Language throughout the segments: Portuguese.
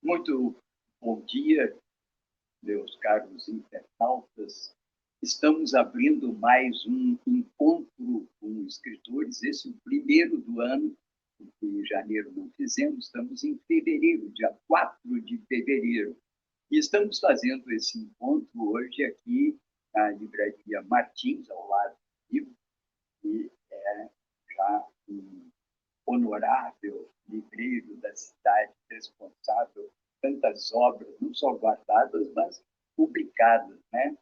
Muito bom dia, meus caros internautas. Estamos abrindo mais um encontro com escritores, esse é o primeiro do ano, porque em janeiro não fizemos, estamos em fevereiro, dia 4 de fevereiro. E estamos fazendo esse encontro hoje aqui na Livraria Martins, ao lado do livro, que é já um honorável livreiro da cidade, responsável por tantas obras, não só guardadas, mas publicadas, né?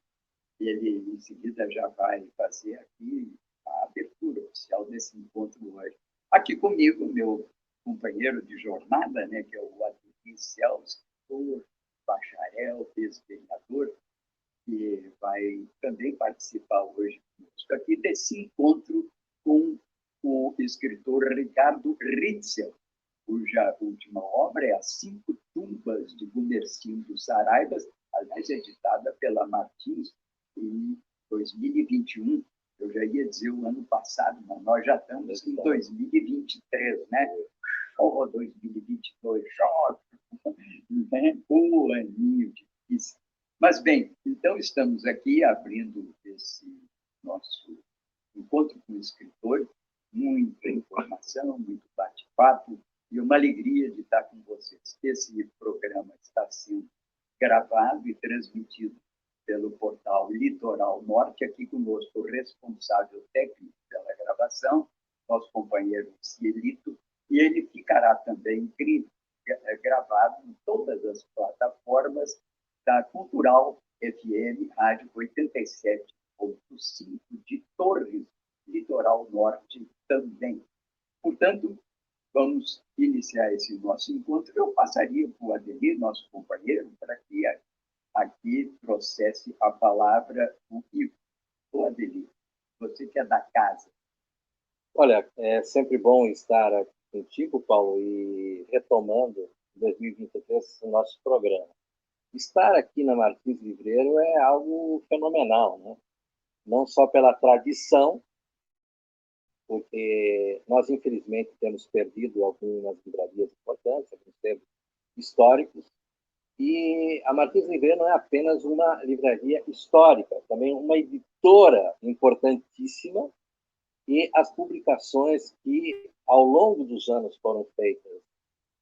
Ele, em seguida, já vai fazer aqui a abertura oficial desse encontro hoje. Aqui comigo, meu companheiro de jornada, né, que é o Ademir Celso, escritor, bacharel, pesquisador, que vai também participar hoje conosco aqui desse encontro com o escritor Ricardo Ritzel, cuja última obra é As Cinco Tumbas de Gumercindo dos Saraibas, aliás, editada pela Martins em 2021. Eu já ia dizer o ano passado, mas nós já estamos em 2023, né? Oh, 2022, né? O aninho difícil. Mas, bem, então estamos aqui abrindo esse nosso encontro com o escritor, muita informação, muito bate-papo e uma alegria de estar com vocês. Esse programa está sendo gravado e transmitido pelo portal Litoral Norte, aqui conosco o responsável técnico pela gravação, nosso companheiro Cielito, e ele ficará também gravado em todas as plataformas da Cultural FM, rádio 87,5 de Torres, Litoral Norte também. Portanto, vamos iniciar esse nosso encontro. Eu passaria para o Ademir, nosso companheiro, para que aqui trouxesse a palavra o Ivo. O Ademir, você que é da casa. Olha, é sempre bom estar aqui contigo, Paulo, e retomando em 2023 o nosso programa. Estar aqui na Martins Livreiro é algo fenomenal, né? Não só pela tradição, porque nós, infelizmente, temos perdido algumas livrarias importantes, alguns tempos históricos, e a Martins Livreiro não é apenas uma livraria histórica, também uma editora importantíssima, e as publicações que, ao longo dos anos, foram feitas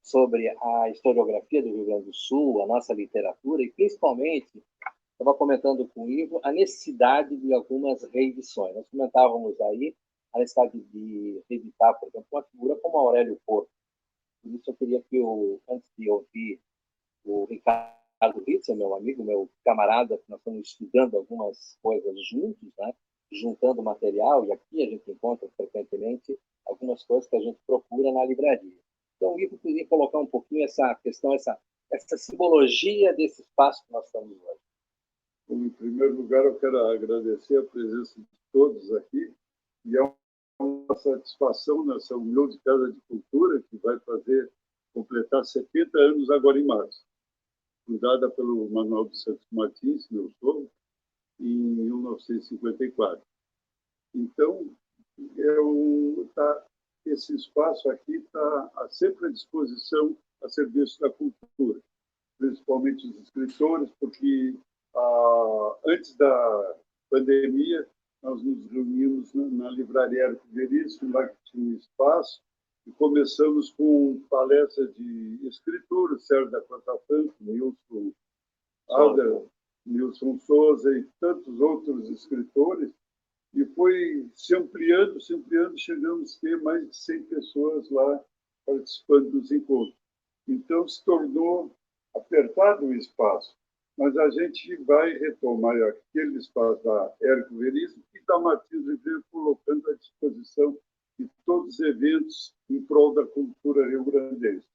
sobre a historiografia do Rio Grande do Sul, a nossa literatura, e principalmente, estava comentando com o Ivo, a necessidade de algumas reedições. Nós comentávamos aí a necessidade de reeditar, por exemplo, uma figura como Aurélio Porto. Por isso eu queria que, antes de ouvir o Ricardo Ritzel, meu amigo, meu camarada, que nós estamos estudando algumas coisas juntos, né? Juntando material, e aqui a gente encontra frequentemente algumas coisas que a gente procura na livraria. Então, o Ivo poderia colocar um pouquinho essa questão, essa simbologia desse espaço que nós estamos hoje. Em primeiro lugar, eu quero agradecer a presença de todos aqui, e é uma satisfação nessa humilde Casa de Cultura, que vai completar 70 anos agora em março, fundada pelo Manuel dos Santos Martins, meu sogro, em 1954. Então, esse espaço aqui está sempre à disposição, a serviço da cultura, principalmente os escritores, porque antes da pandemia nós nos reunimos na Livraria Érico Veríssimo, lá que tinha um espaço, e começamos com palestra de escritores, Sérgio da Costa Franco, Nilson Alder, Nilson Souza e tantos outros escritores, e foi se ampliando, chegamos a ter mais de 100 pessoas lá participando dos encontros. Então, se tornou apertado o espaço, mas a gente vai retomar aquele espaço da Érico Veríssimo e da Martins Livreiro, colocando à disposição de todos os eventos em prol da cultura rio-grandense.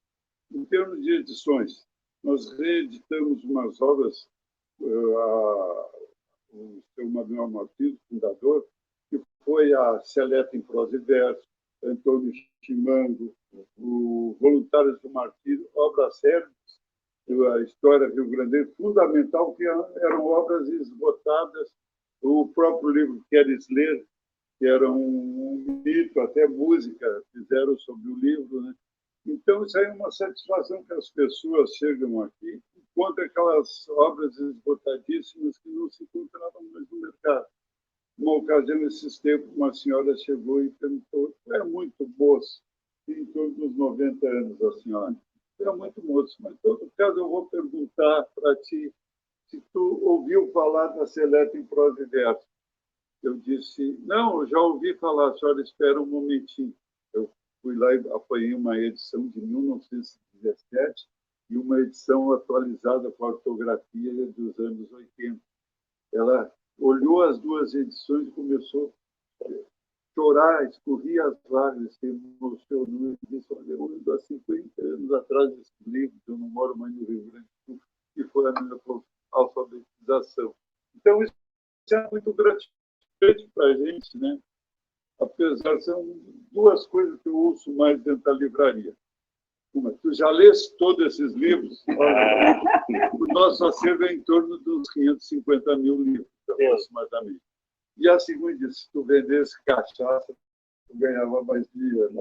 Em termos de edições, nós reeditamos umas obras, o seu Manuel Martins, fundador, que foi a Seleta em Prosa e Verso, Antônio Chimango, o Voluntários do Martírio, obras sérias, a história rio-grandense, fundamental, que eram obras esgotadas. O próprio livro Queres Ler, que era um mito, até música fizeram sobre o livro, né? Então, isso aí é uma satisfação que as pessoas chegam aqui e encontram aquelas obras esgotadíssimas que não se encontravam mais no mercado. Numa ocasião, nesses tempos, uma senhora chegou e perguntou: é muito moço, em torno dos 90 anos, a senhora. É muito moço, mas, em todo caso, eu vou perguntar para ti se tu ouviu falar da Seleta em prosa e verso. Eu disse: não, eu já ouvi falar, a senhora espera um momentinho. Eu fui lá e apanhei uma edição de 1917 e uma edição atualizada com a ortografia dos anos 80. Ela olhou as duas edições e começou a chorar, escorria as lágrimas, se emocionou e disse: olha, eu ando há 50 anos atrás desse livro, eu não moro mais no Rio Grande do Sul, que foi a minha alfabetização. Então, isso é muito gratificante para a gente, né? Apesar, são duas coisas que eu ouço mais dentro da livraria. Uma, tu já leste todos esses livros? O nosso acervo é em torno dos 550 mil livros, aproximadamente. E a segunda diz: se tu vendesse cachaça, tu ganhava mais dinheiro.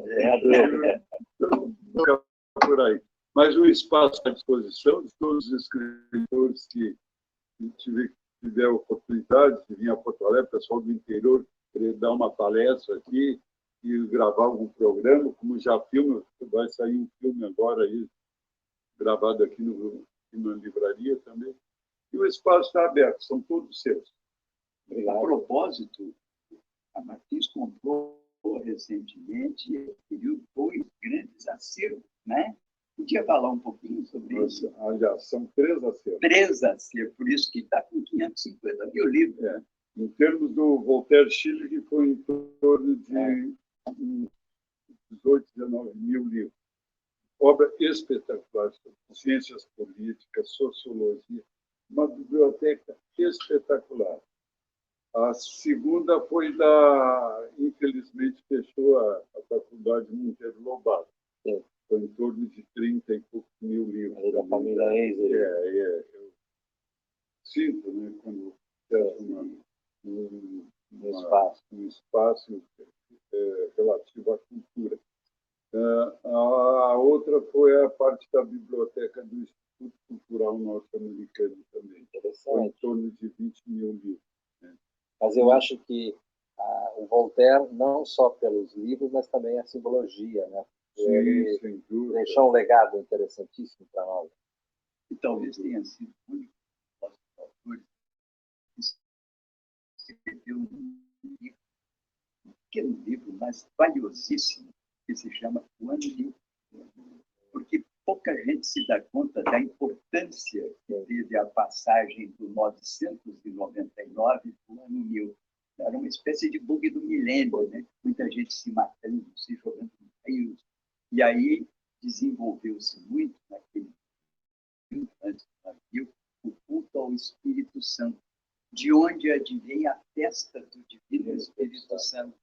Então, não é por aí. Mas o espaço à disposição de todos os escritores que tiveram oportunidade de vir a Porto Alegre, pessoal do interior, querer dar uma palestra aqui e gravar algum programa, como já filme, vai sair um filme agora aí, gravado aqui na livraria também. E o espaço está aberto, são todos seus. A propósito, a Martins comprou recentemente e adquiriu 2 grandes acervos, né? Podia falar um pouquinho sobre isso? Aliás, são 3 acervos. 3 acervos, por isso que está com 550 mil livros. É. Em termos do Voltaire Schiller, que foi em torno de 18, 19 mil livros. Obra espetacular, ciências políticas, sociologia, uma biblioteca espetacular. A segunda foi infelizmente, fechou a Faculdade Monteiro Lobato. Foi em torno de 30 e poucos mil livros. Da família Eiser. Eu sinto, né, quando um espaço relativo à cultura. A outra foi a parte da biblioteca do Instituto Cultural Norte-Americano também. Foi em torno de 20 mil livros. Né? Mas eu acho que o Voltaire, não só pelos livros, mas também a simbologia, né? Sim, sem dúvida. Deixou um legado interessantíssimo para nós. E talvez tenha sido o único dos autores que escreveu um pequeno livro, mas valiosíssimo, que se chama O Ano 1000. Porque pouca gente se dá conta da importância que teve a passagem do 999 para o ano 1000. Era uma espécie de bug do milênio, né? Muita gente se matando, se jogando no meio. E aí desenvolveu-se muito naquele antes do 1000 o culto ao Espírito Santo, de onde advém a festa do Divino Espírito Santo,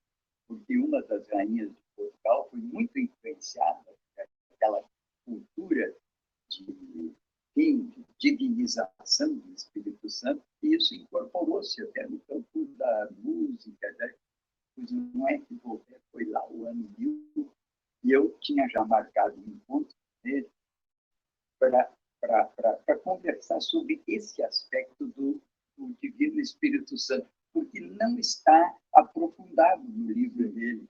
porque uma das rainhas de Portugal foi muito influenciada pela cultura de divinização do Espírito Santo, e isso incorporou-se até no campo da música, né? Pois não é que Voltaire foi lá o ano 1000, e eu tinha já marcado um encontro dele para conversar sobre esse aspecto do Divino Espírito Santo, porque não está aprofundado no livro dele.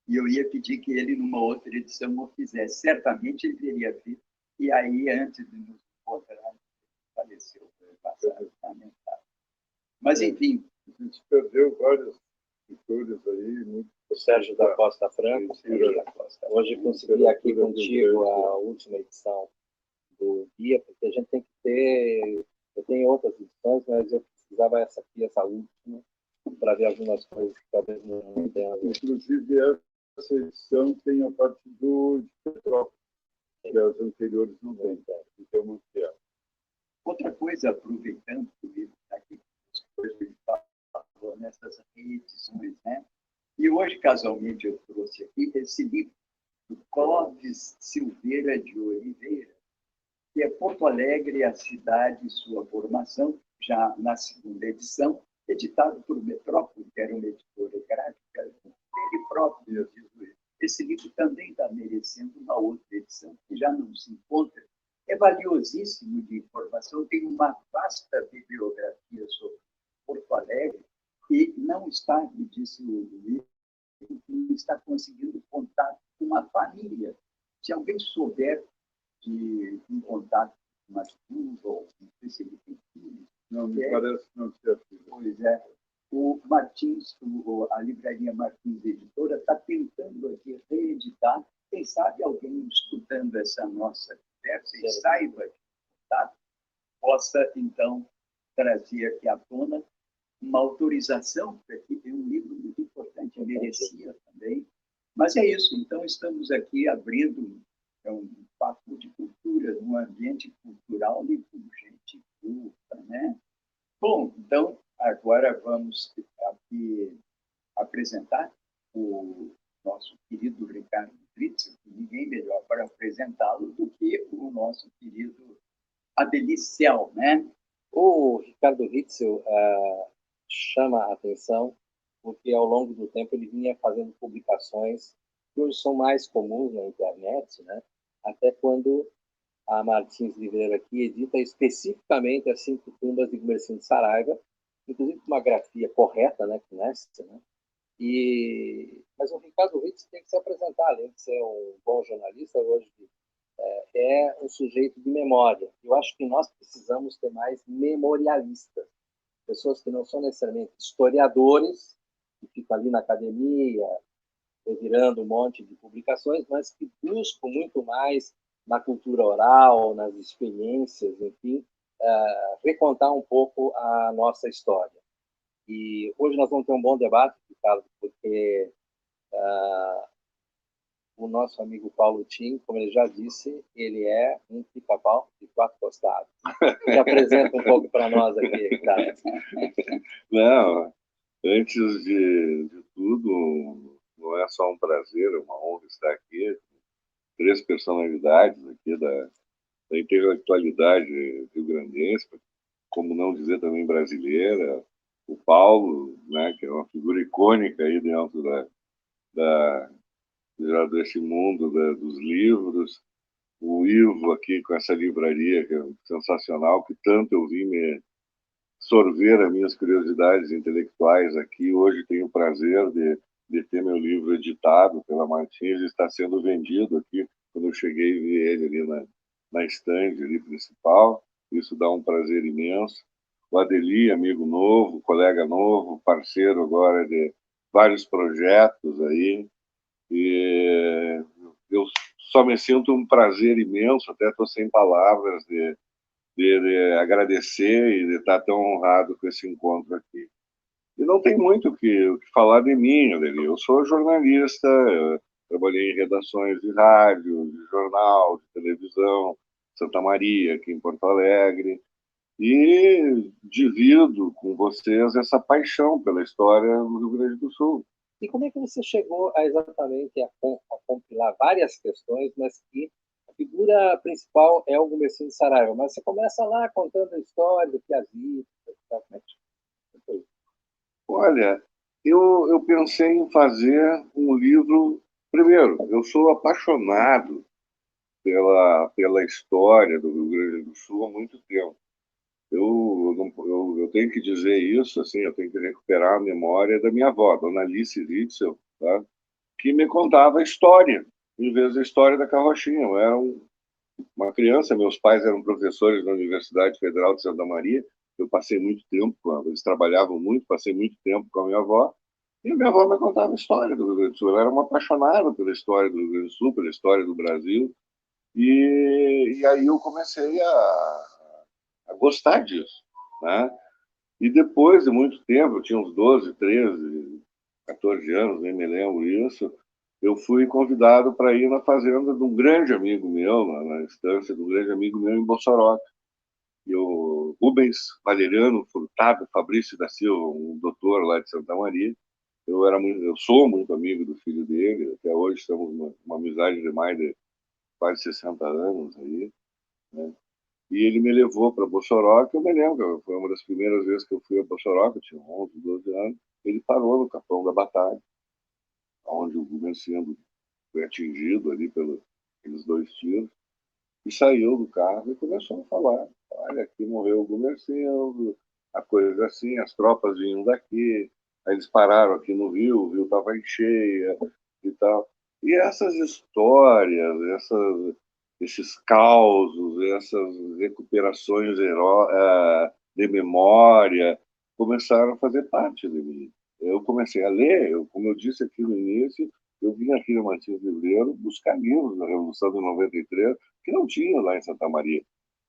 E eu ia pedir que ele, numa outra edição, o fizesse. Certamente ele teria feito. E aí, antes de nos encontrar, faleceu. Lamentável. Mas, enfim. A gente perdeu vários escritores aí. O Sérgio da Costa Franco. Hoje consegui aqui contigo a última edição do guia, porque a gente tem que ter... Eu tenho outras edições, mas eu precisava essa última, para ver algumas coisas que talvez não entenda. Inclusive, essa edição tem a parte de Petrópolis, que as anteriores não têm. Então, outra coisa, aproveitando que o livro está aqui, ele falou nessas reedições, né? E hoje, casualmente, eu trouxe aqui esse livro do Clóvis Silveira de Oliveira, que é Porto Alegre, a cidade e sua formação, já na segunda edição, editado por Metrópole, que era uma editora gráfica, ele próprio. Esse livro também está merecendo uma outra edição. edição, que já não se encontra, é valiosíssimo de informação, tem uma vasta bibliografia sobre Porto Alegre, e não está, me disse o Luiz, não está conseguindo contato com uma família. Se alguém souber de um contato com uma chuva, ou não sei se ele tem filhos. Não, me parece não ter filhos. Pois é. O Martins, a Livraria Martins Editora, está tentando aqui reeditar. Quem sabe alguém escutando essa nossa conversa e saiba de contato, possa, então, trazer aqui à tona uma autorização, porque é um livro muito importante, merecia também. Mas é isso, então estamos aqui abrindo um papo de cultura, um ambiente cultural e com gente culta, né? Bom, então, agora vamos aqui apresentar o nosso querido Ricardo Witzel, que ninguém melhor para apresentá-lo do que o nosso querido Adeliciel, né? O Ricardo Witzel chama a atenção porque, ao longo do tempo, ele vinha fazendo publicações que hoje são mais comuns na internet, né? Até quando a Martins Livreiro aqui edita especificamente as 5 tumbas de Gumercindo Saraiva, inclusive com uma grafia correta, né, com essa, né? Mas o Ricardo Witzel tem que se apresentar, além de ser um bom jornalista, hoje é um sujeito de memória. Eu acho que nós precisamos ter mais memorialistas, pessoas que não são necessariamente historiadores, que ficam ali na academia, revirando um monte de publicações, mas que buscam muito mais na cultura oral, nas experiências, enfim, recontar um pouco a nossa história. E hoje nós vamos ter um bom debate, Ricardo, porque o nosso amigo Paulo Tim, como ele já disse, ele é um pica-pau de 4 costados. Ele apresenta um pouco para nós aqui, Ricardo. Não, antes de tudo, não é só um prazer, é uma honra estar aqui. 3 personalidades aqui da intelectualidade rio-grandense, como não dizer também brasileira. O Paulo, né, que é uma figura icônica aí dentro desse mundo dos livros. O Ivo aqui com essa livraria que é sensacional, que tanto eu vim me sorver as minhas curiosidades intelectuais aqui. Hoje tenho o prazer de ter meu livro editado pela Martins e está sendo vendido aqui. Quando eu cheguei, vi ele ali na estande ali principal. Isso dá um prazer imenso. O Adeli, amigo novo, colega novo, parceiro agora de vários projetos aí. E eu só me sinto um prazer imenso, até estou sem palavras de agradecer e de estar tão honrado com esse encontro aqui. E não tem muito o que falar de mim, Adeli. Eu sou jornalista, eu trabalhei em redações de rádio, de jornal, de televisão, Santa Maria, aqui em Porto Alegre, e divido com vocês essa paixão pela história do Rio Grande do Sul. E como é que você chegou exatamente a compilar várias questões, mas que a figura principal é o Gumercindo Saraiva? Mas você começa lá contando a história do Piazzi, como é que foi? Olha, eu pensei em fazer um livro. Primeiro, eu sou apaixonado pela história do Rio Grande do Sul há muito tempo. Eu tenho que dizer isso, assim, eu tenho que recuperar a memória da minha avó, Dona Alice Witzel, tá? Que me contava a história, em vez da história da carrochinha. Eu era uma criança, meus pais eram professores da Universidade Federal de Santa Maria, eu passei muito tempo eles trabalhavam muito, passei muito tempo com a minha avó, e a minha avó me contava a história do Rio Grande do Sul. Ela era uma apaixonada pela história do Rio Grande do Sul, pela história do Brasil, e aí eu comecei a gostar disso, né? E depois de muito tempo, eu tinha uns 12, 13, 14 anos, nem me lembro isso, eu fui convidado para ir na fazenda de um grande amigo meu, na estância de um grande amigo meu em Bossoroca. E o Rubens Valeriano Furtado Fabrício da Silva, um doutor lá de Santa Maria. Eu sou muito amigo do filho dele, até hoje estamos uma amizade de mais de quase 60 anos aí, né? E ele me levou para Bossoroca. Eu me lembro, foi uma das primeiras vezes que eu fui a Bossoroca, eu tinha 11, 12 anos. Ele parou no Capão da Batalha, onde o Gumercindo foi atingido ali aqueles 2 tiros, e saiu do carro e começou a falar. Olha, aqui morreu o Gumercindo, a coisa assim, as tropas vinham daqui, aí eles pararam aqui no Rio, o Rio estava em cheia e tal. E essas histórias, esses causos, essas recuperações de memória, começaram a fazer parte de mim. Eu comecei a ler, como eu disse aqui no início, eu vim aqui no Martins Livreiro buscar livros da Revolução de 93, que não tinha lá em Santa Maria.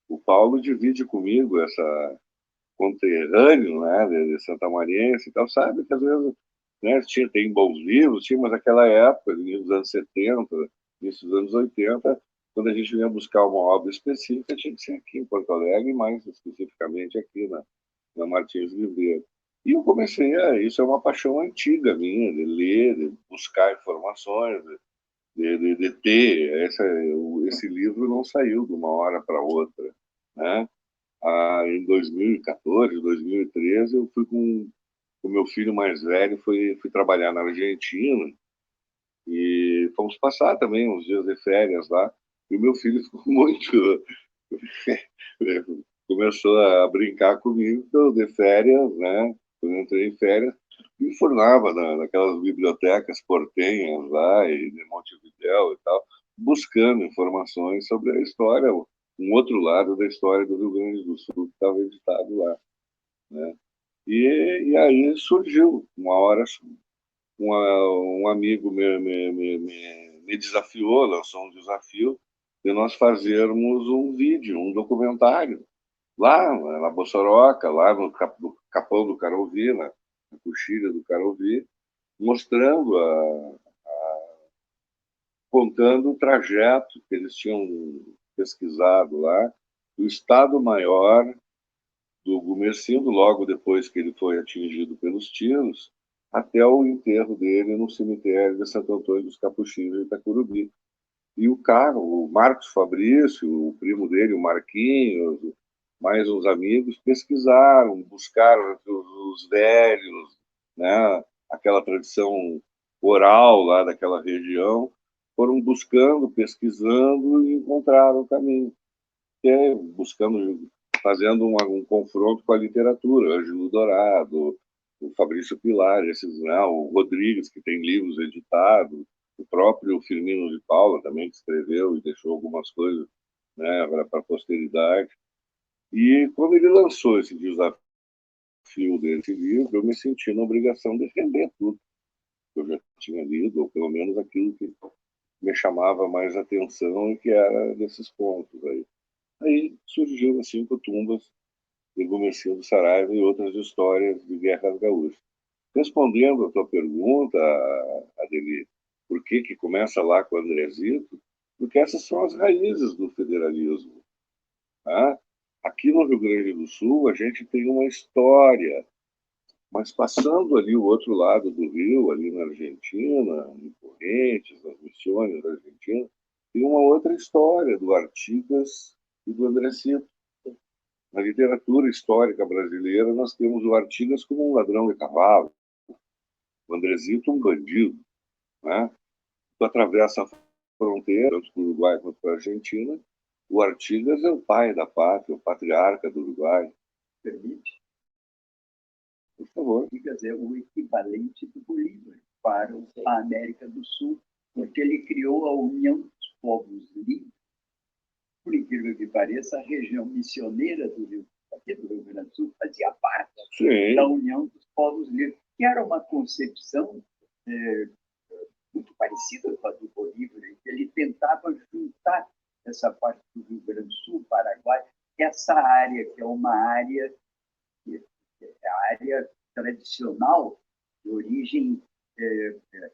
O Paulo divide comigo essa conterrâneo, né, de Santa Mariense e tal, sabe que às vezes, né, tem bons livros, tinha, mas naquela época, início dos anos 70, início dos anos 80, quando a gente vinha buscar uma obra específica, tinha que ser aqui em Porto Alegre, mais especificamente aqui na Martins Livreiro. E eu comecei isso é uma paixão antiga minha, de ler, de buscar informações, de ter. Esse livro não saiu de uma hora para outra, né? Em 2014, 2013, eu fui com o meu filho mais velho, fui trabalhar na Argentina e fomos passar também uns dias de férias lá. E o meu filho ficou muito... começou a brincar comigo, eu de férias, né? Quando eu entrei em férias, me informava naquelas bibliotecas portenhas lá, e de Montevidéu e tal, buscando informações sobre a história, um outro lado da história do Rio Grande do Sul que estava editado lá, né? E aí surgiu, uma hora, um amigo me desafiou, lançou um desafio de nós fazermos um vídeo, um documentário, lá na Bossoroca, lá no Capão do Carovi, na coxilha do Carovi, mostrando, contando o trajeto que eles tinham pesquisado lá, do Estado-Maior do Gumercindo, logo depois que ele foi atingido pelos tiros, até o enterro dele no cemitério de Santo Antônio dos Capuchinhos, em Itacurubi. E o Marcos Fabrício, o primo dele, o Marquinhos, mais uns amigos, pesquisaram, buscaram os velhos, né, aquela tradição oral lá daquela região, foram buscando, pesquisando e encontraram o caminho, buscando, fazendo um confronto com a literatura, o Ângelo Dourado, o Fabrício Pilar, esses, né, o Rodrigues, que tem livros editados, o próprio Firmino de Paula também, que escreveu e deixou algumas coisas, né, para a posteridade. E quando ele lançou esse desafio desse livro, eu me senti na obrigação de defender tudo que eu já tinha lido, ou pelo menos aquilo que me chamava mais atenção e que era desses pontos aí. Aí surgiu as 5 tumbas de Gumercindo Saraiva e outras histórias de guerras gaúchas. Respondendo a tua pergunta, Adeli, por que começa lá com o Andrezito? Porque essas são as raízes do federalismo. Tá? Aqui no Rio Grande do Sul, a gente tem uma história, mas passando ali o outro lado do rio, ali na Argentina, em Correntes, nas Missões da Argentina, tem uma outra história do Artigas e do Andrezito. Na literatura histórica brasileira, nós temos o Artigas como um ladrão de cavalo, o Andrezito um bandido, né? Tu atravessa a fronteira, tanto para o Uruguai quanto para a Argentina, o Artigas é o pai da pátria, o patriarca do Uruguai. Permite? Por favor. Artigas é o equivalente do Bolívar para a América do Sul, porque ele criou a União dos Povos Livres. Por incrível que pareça, a região missioneira do Rio Grande do Sul fazia parte da União dos Povos Livres, que era uma concepção muito parecida com a do Bolívar. Ele tentava juntar essa parte do Rio Grande do Sul, Paraguai, essa área que é uma área, a área tradicional de origem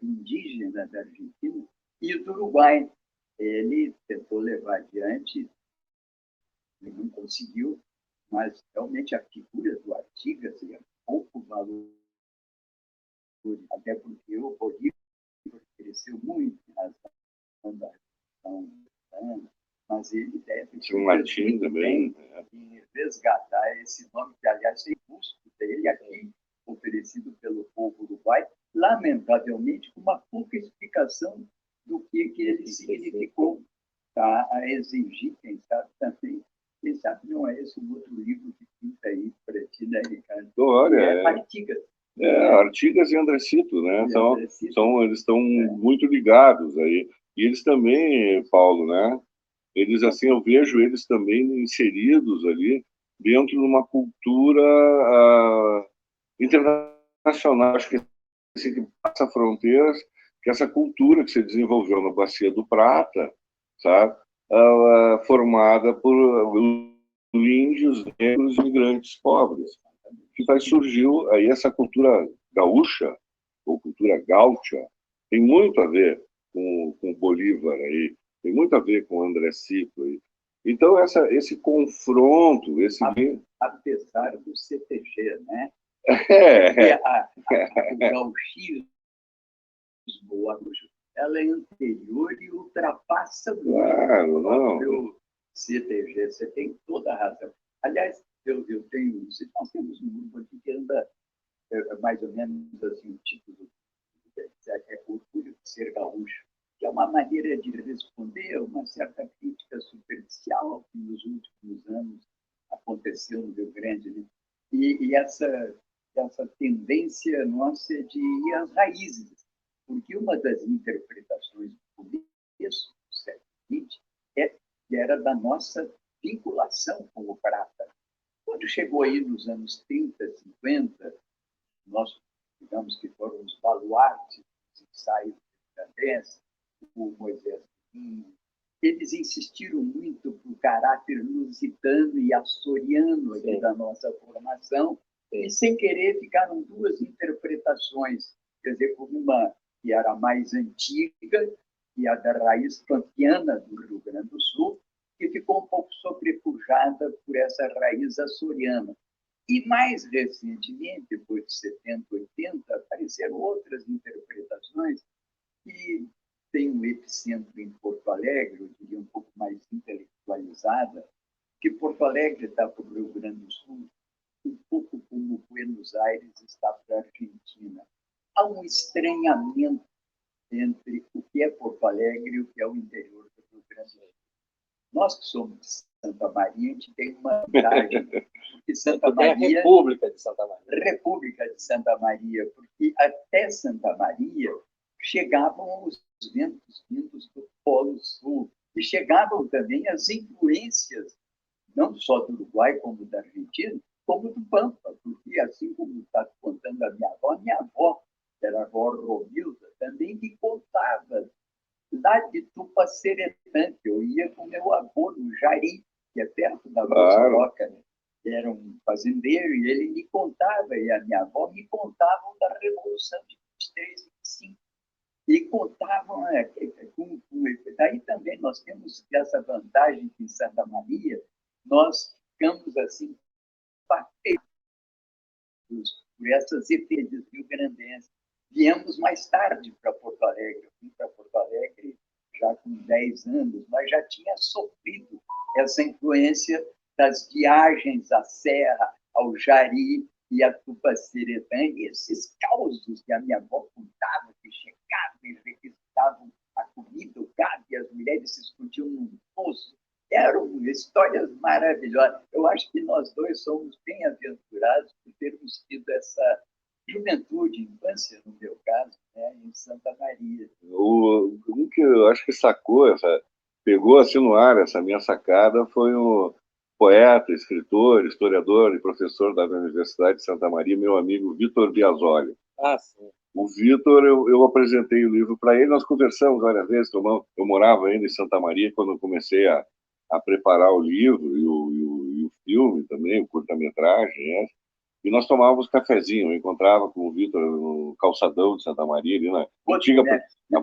indígena da Argentina e do Uruguai. Ele tentou levar adiante, ele não conseguiu, mas realmente a figura do Artigas é pouco valor, até porque o Bolívar cresceu muito na razão da Revolução, mas ele deve ter Martim também em resgatar esse nome, que aliás tem custo dele aqui, oferecido pelo povo uruguai, lamentavelmente com uma pouca explicação do que ele significou tá a exigir, quem sabe também, quem sabe não é esse o outro livro que pinta aí para ti, né, Ricardo? Olha, Artigas. Artigas e Andresito, né? Eles estão muito ligados aí. E eles também, Paulo, né? Eles, assim, eu vejo eles também inseridos ali dentro de uma cultura internacional, acho que, assim, que passa fronteiras, que essa cultura que se desenvolveu na Bacia do Prata, sabe? Formada por índios, negros, imigrantes pobres, que surgiu aí essa cultura gaúcha, ou cultura gaúcha, tem muito a ver com Bolívar aí, tem muito a ver com André Cipo aí. Então, esse confronto, apesar do CTG, né? É. O gauchismo, ela é anterior e ultrapassa claro, o CTG. Você tem toda a razão. Aliás, nós temos um grupo aqui que anda mais ou menos assim, o tipo orgulho de ser gaúcho, que é uma maneira de responder a uma certa crítica superficial que nos últimos anos aconteceu no Rio Grande, né? E essa tendência nossa de ir às raízes, porque uma das interpretações do começo do século XX era da nossa vinculação com o prata. Quando chegou aí nos anos 30, 50, nós, digamos que foram os baluartes dos ensaios grandenses, o Moisés Pinho, eles insistiram muito no caráter lusitano e açoriano aqui da nossa formação, e sem querer ficaram duas interpretações, quer dizer, uma que era mais antiga, e a da raiz pampiana do Rio Grande do Sul, que ficou um pouco sobrepujada por essa raiz açoriana. E mais recentemente, depois de 70, 80, apareceram outras interpretações que tem um epicentro em Porto Alegre, eu diria um pouco mais intelectualizada, que Porto Alegre está para o Rio Grande do Sul, um pouco como Buenos Aires está para a Argentina. Há um estranhamento entre o que é Porto Alegre e o que é o interior do Rio Grande do Sul. Nós que somos de Santa Maria, a gente tem uma vantagem, porque Santa Maria... República de Santa Maria. República de Santa Maria, porque até Santa Maria chegavam os ventos vindos do Polo Sul, e chegavam também as influências, não só do Uruguai, como da Argentina, como do Pampa, porque, assim como está contando a minha avó, que era a avó Romilda, também me contava lá de Tupaceretã, que eu ia com meu avô no Jari, que é perto da Boçoroca, né? Era um fazendeiro, e ele me contava, e a minha avó me contavam da Revolução de 23 e 25. E contavam, daí também nós temos essa vantagem que em Santa Maria nós ficamos assim, batedos por essas efeitos rio-grandenses. Viemos mais tarde para Porto Alegre. Eu vim para Porto Alegre já com 10 anos, mas já tinha sofrido essa influência das viagens à Serra, ao Jari e a Tupaceretã, e esses causos que a minha avó contava, que chegavam e requisitavam a comida, o gado, e as mulheres se escondiam num poço. Eram histórias maravilhosas. Eu acho que nós dois somos bem-aventurados por termos tido essa juventude, infância, no meu caso, né, em Santa Maria. Um que eu acho que pegou assim no ar essa minha sacada foi o poeta, escritor, historiador e professor da Universidade de Santa Maria, meu amigo Vitor Biasoli. Ah, sim. O Vitor, eu apresentei o livro para ele, nós conversamos várias vezes, eu morava ainda em Santa Maria quando eu comecei a preparar o livro e o filme também, o curta-metragem, e nós tomávamos cafezinho. Eu encontrava com o Vitor no calçadão de Santa Maria, ali na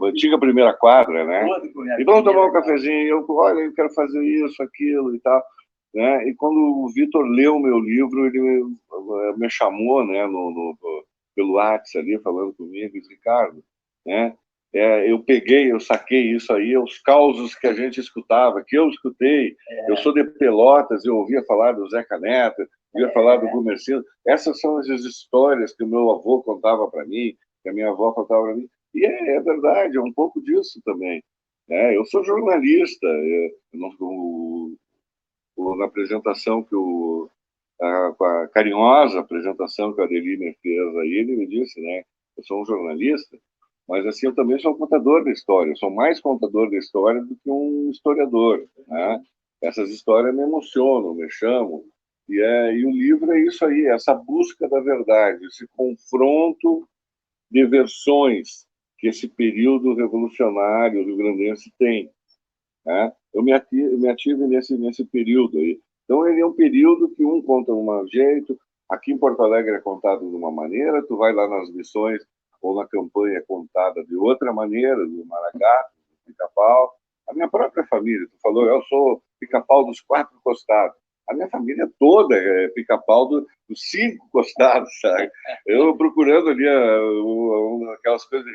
antiga primeira quadra, né? E vamos tomar um cafezinho. E eu, olha, eu quero fazer isso, aquilo e tal. Né? E quando o Vitor leu o meu livro, ele me chamou, né, pelo WhatsApp ali, falando comigo, e disse, Ricardo, né? Eu saquei isso aí, os causos que a gente escutava, que eu escutei. Eu sou de Pelotas, eu ouvia falar do Zeca Neto, ouvia falar do Gumercindo. Essas são as histórias que o meu avô contava para mim, que a minha avó contava para mim. E é verdade, é um pouco disso também. né? Eu sou jornalista. Na apresentação que com a carinhosa apresentação que a Adeline fez aí, ele me disse, né? Eu sou um jornalista, mas assim eu também sou um contador da história. Eu sou mais contador da história do que um historiador, né? Essas histórias me emocionam, me chamam. E o livro é isso aí, essa busca da verdade, esse confronto de versões que esse período revolucionário rio-grandense tem, né? Eu me ativo nesse período aí. Então, ele é um período que um conta de um jeito, aqui em Porto Alegre é contado de uma maneira, tu vai lá nas missões ou na campanha é contada de outra maneira, do Maragá, do Pica-Pau. A minha própria família, tu falou, eu sou Pica-Pau dos 4 costados. A minha família toda é Pica-Pau dos 5 costados, sabe? Eu procurando ali aquelas coisas,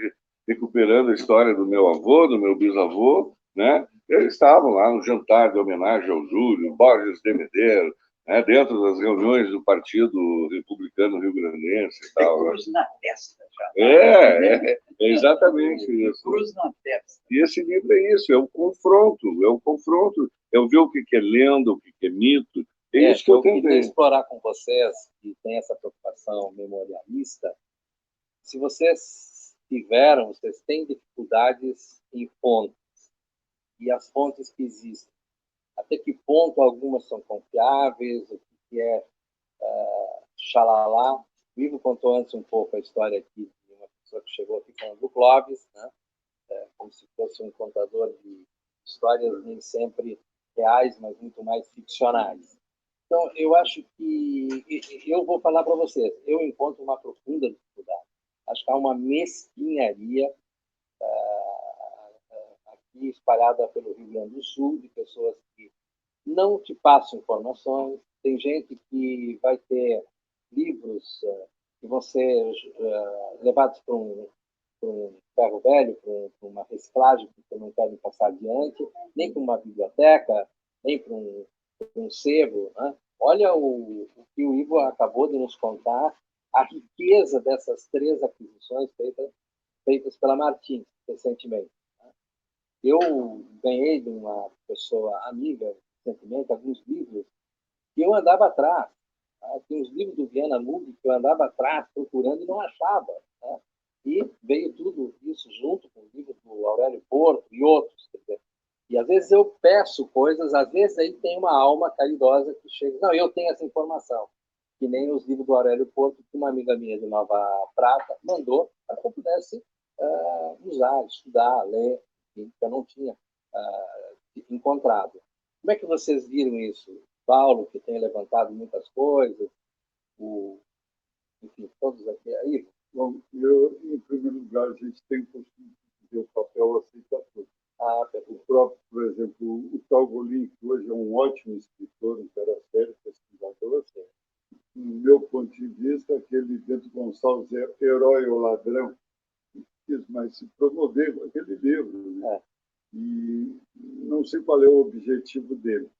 recuperando a história do meu avô, do meu bisavô, né? Eles estavam lá no jantar de homenagem ao Júlio, Borges de Medeiros, né? Dentro das reuniões do Partido Republicano Rio-Grandense e tal. Cruz na testa, já. É exatamente isso. Cruz na testa. E esse livro é isso, é o confronto, é o ver o que é lenda, o que é mito. É isso que eu tentei. queria explorar com vocês, que tem essa preocupação memorialista, se vocês têm dificuldades em fontes, e as fontes que existem, até que ponto algumas são confiáveis, o que é xalala. O Ivo contou antes um pouco a história aqui de uma pessoa que chegou aqui falando do Clóvis, né? Como se fosse um contador de histórias nem sempre reais, mas muito mais ficcionais. Então, eu acho que... Eu vou falar para vocês, eu encontro uma profunda dificuldade. Acho que há uma mesquinharia aqui espalhada pelo Rio Grande do Sul, de pessoas que não te passam informações. Tem gente que vai ter livros que vão ser levados para um ferro velho, para uma reciclagem que não querem passar adiante, nem para uma biblioteca, nem para um sebo, né? Olha o que o Ivo acabou de nos contar, a riqueza dessas 3 aquisições feitas pela Martins recentemente. Eu ganhei de uma pessoa amiga recentemente alguns livros que eu andava atrás. Tem os livros do Viana Mugi que eu andava atrás procurando e não achava. Né? E veio tudo isso junto com o livro do Aurélio Porto e outros. E às vezes eu peço coisas, às vezes aí tem uma alma caridosa que chega, não, eu tenho essa informação. Que nem os livros do Aurélio Porto, que uma amiga minha de Nova Prata mandou para que eu pudesse usar, estudar, ler, que eu não tinha encontrado. Como é que vocês viram isso? Paulo, que tem levantado muitas coisas, enfim, todos aqui. Aí, bom, em primeiro lugar, a gente tem o costume de ver o papel aceitador. O próprio, por exemplo, o Talgolim, que hoje é um ótimo escritor, um cara sério, pesquisador, no meu ponto de vista, aquele Bento Gonçalves é Herói ou Ladrão, quis mais se promover com aquele livro. Né? E não sei qual é o objetivo dele,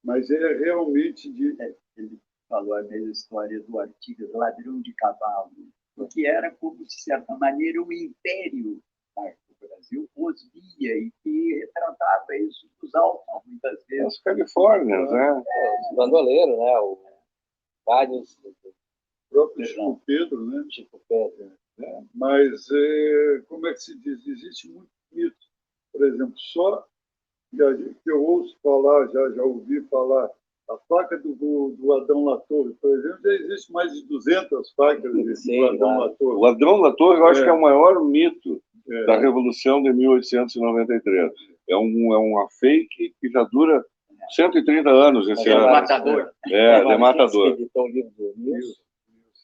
mas é realmente de... Ele falou a mesma história do Artigas, ladrão de cavalo, que era como, de certa maneira, um império do Brasil os via e que retratava isso dos altos, muitas vezes. Os Califórnios, né? Os bandoleiros, né? Vários... O próprio Chico Pedro, né? Chico Pedro. Mas, como é que se diz? Existe muito mito. Por exemplo, só que eu ouço falar, já ouvi falar, a faca do Adão Latorre, por exemplo, já existe mais de 200 facas do Adão Latorre. O Adão Latorre, eu acho que é o maior mito da Revolução de 1893. É uma fake que já dura 130 anos esse ano. Matador. De Matador. Que editou o livro do Nilson.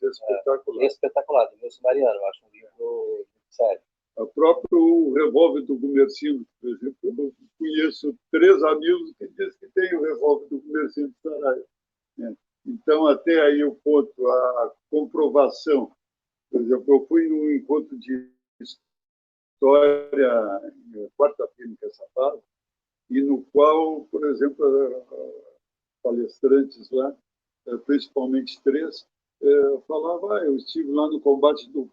É espetacular. Espetacular, do Nilson Mariano, eu acho um livro sério. O próprio revólver do Gumercindo, por exemplo, eu conheço 3 amigos que dizem que tem o revólver do Gumercindo de Saraiva. Então, até aí o ponto, a comprovação. Por exemplo, eu fui num encontro de história, quarta-feira em Caçapava, e no qual, por exemplo, palestrantes lá, principalmente 3, falavam, eu estive lá no combate do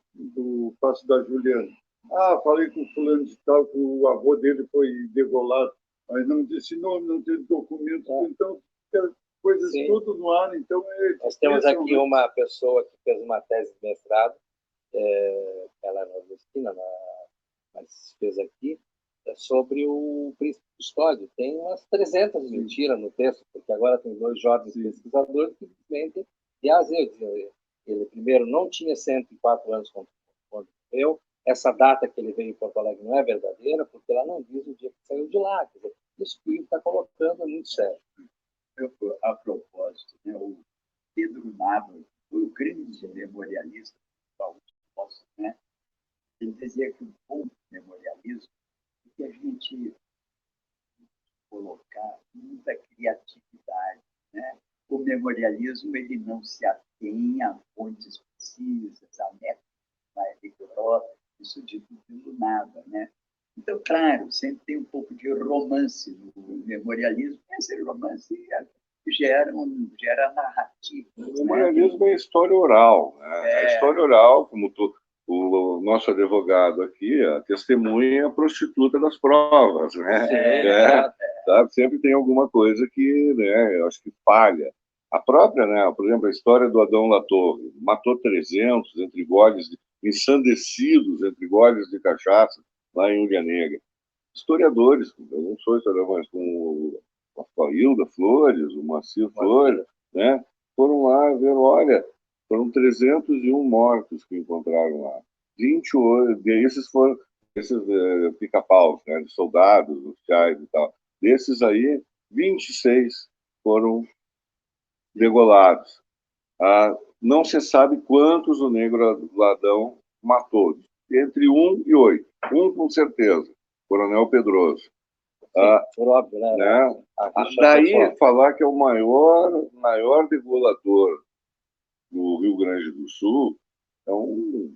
Passo da Juliana. Ah, falei com o fulano de tal, que o avô dele foi degolado, mas não disse nome, não teve documento, então coisas Sim. tudo no ar, então Nós temos aqui uma pessoa que fez uma tese de mestrado, ela é nordestina, mas fez aqui, sobre o Príncipe Custódio. Tem umas 300 mentiras no texto, porque agora tem 2 jovens pesquisadores que mentem. Aliás, ele primeiro não tinha 104 anos quando morreu. Essa data que ele veio em Porto Alegre não é verdadeira, porque ela não diz o dia que saiu de lá. Quer dizer, isso que ele está colocando é muito sério. A propósito, né, o Pedro Nava foi o grande memorialista do né? Ele dizia que o bom memorialismo é que a gente colocar muita criatividade, né? O memorialismo ele não se atém a fontes precisas, a métodos mais rigorosos, isso dito pelo nada, né? Então, claro, sempre tem um pouco de romance no memorialismo, e esse romance gera narrativa. O memorialismo é história oral. Né? A história oral, como o nosso advogado aqui, a testemunha é a prostituta das provas. Né? Sabe? Sempre tem alguma coisa que, né, eu acho que falha. A própria, né, por exemplo, a história do Adão Latorre, matou 300 entre goles, ensandecidos entre goles de cachaça, lá em Ilha Negra. Historiadores, eu não sou historiador, mas com a Hilda Flores, o Macir Flores, né, foram lá ver, olha, foram 301 mortos que encontraram lá. 28, esses foram pica-paus, né, de soldados, oficiais e tal. Desses aí, 26 foram degolados. Não se sabe quantos o Negro Ladrão matou, entre 1 e 8. Um com certeza, Coronel Pedroso. Por óbvio, né? Daí falar que é o maior degolador do Rio Grande do Sul, então,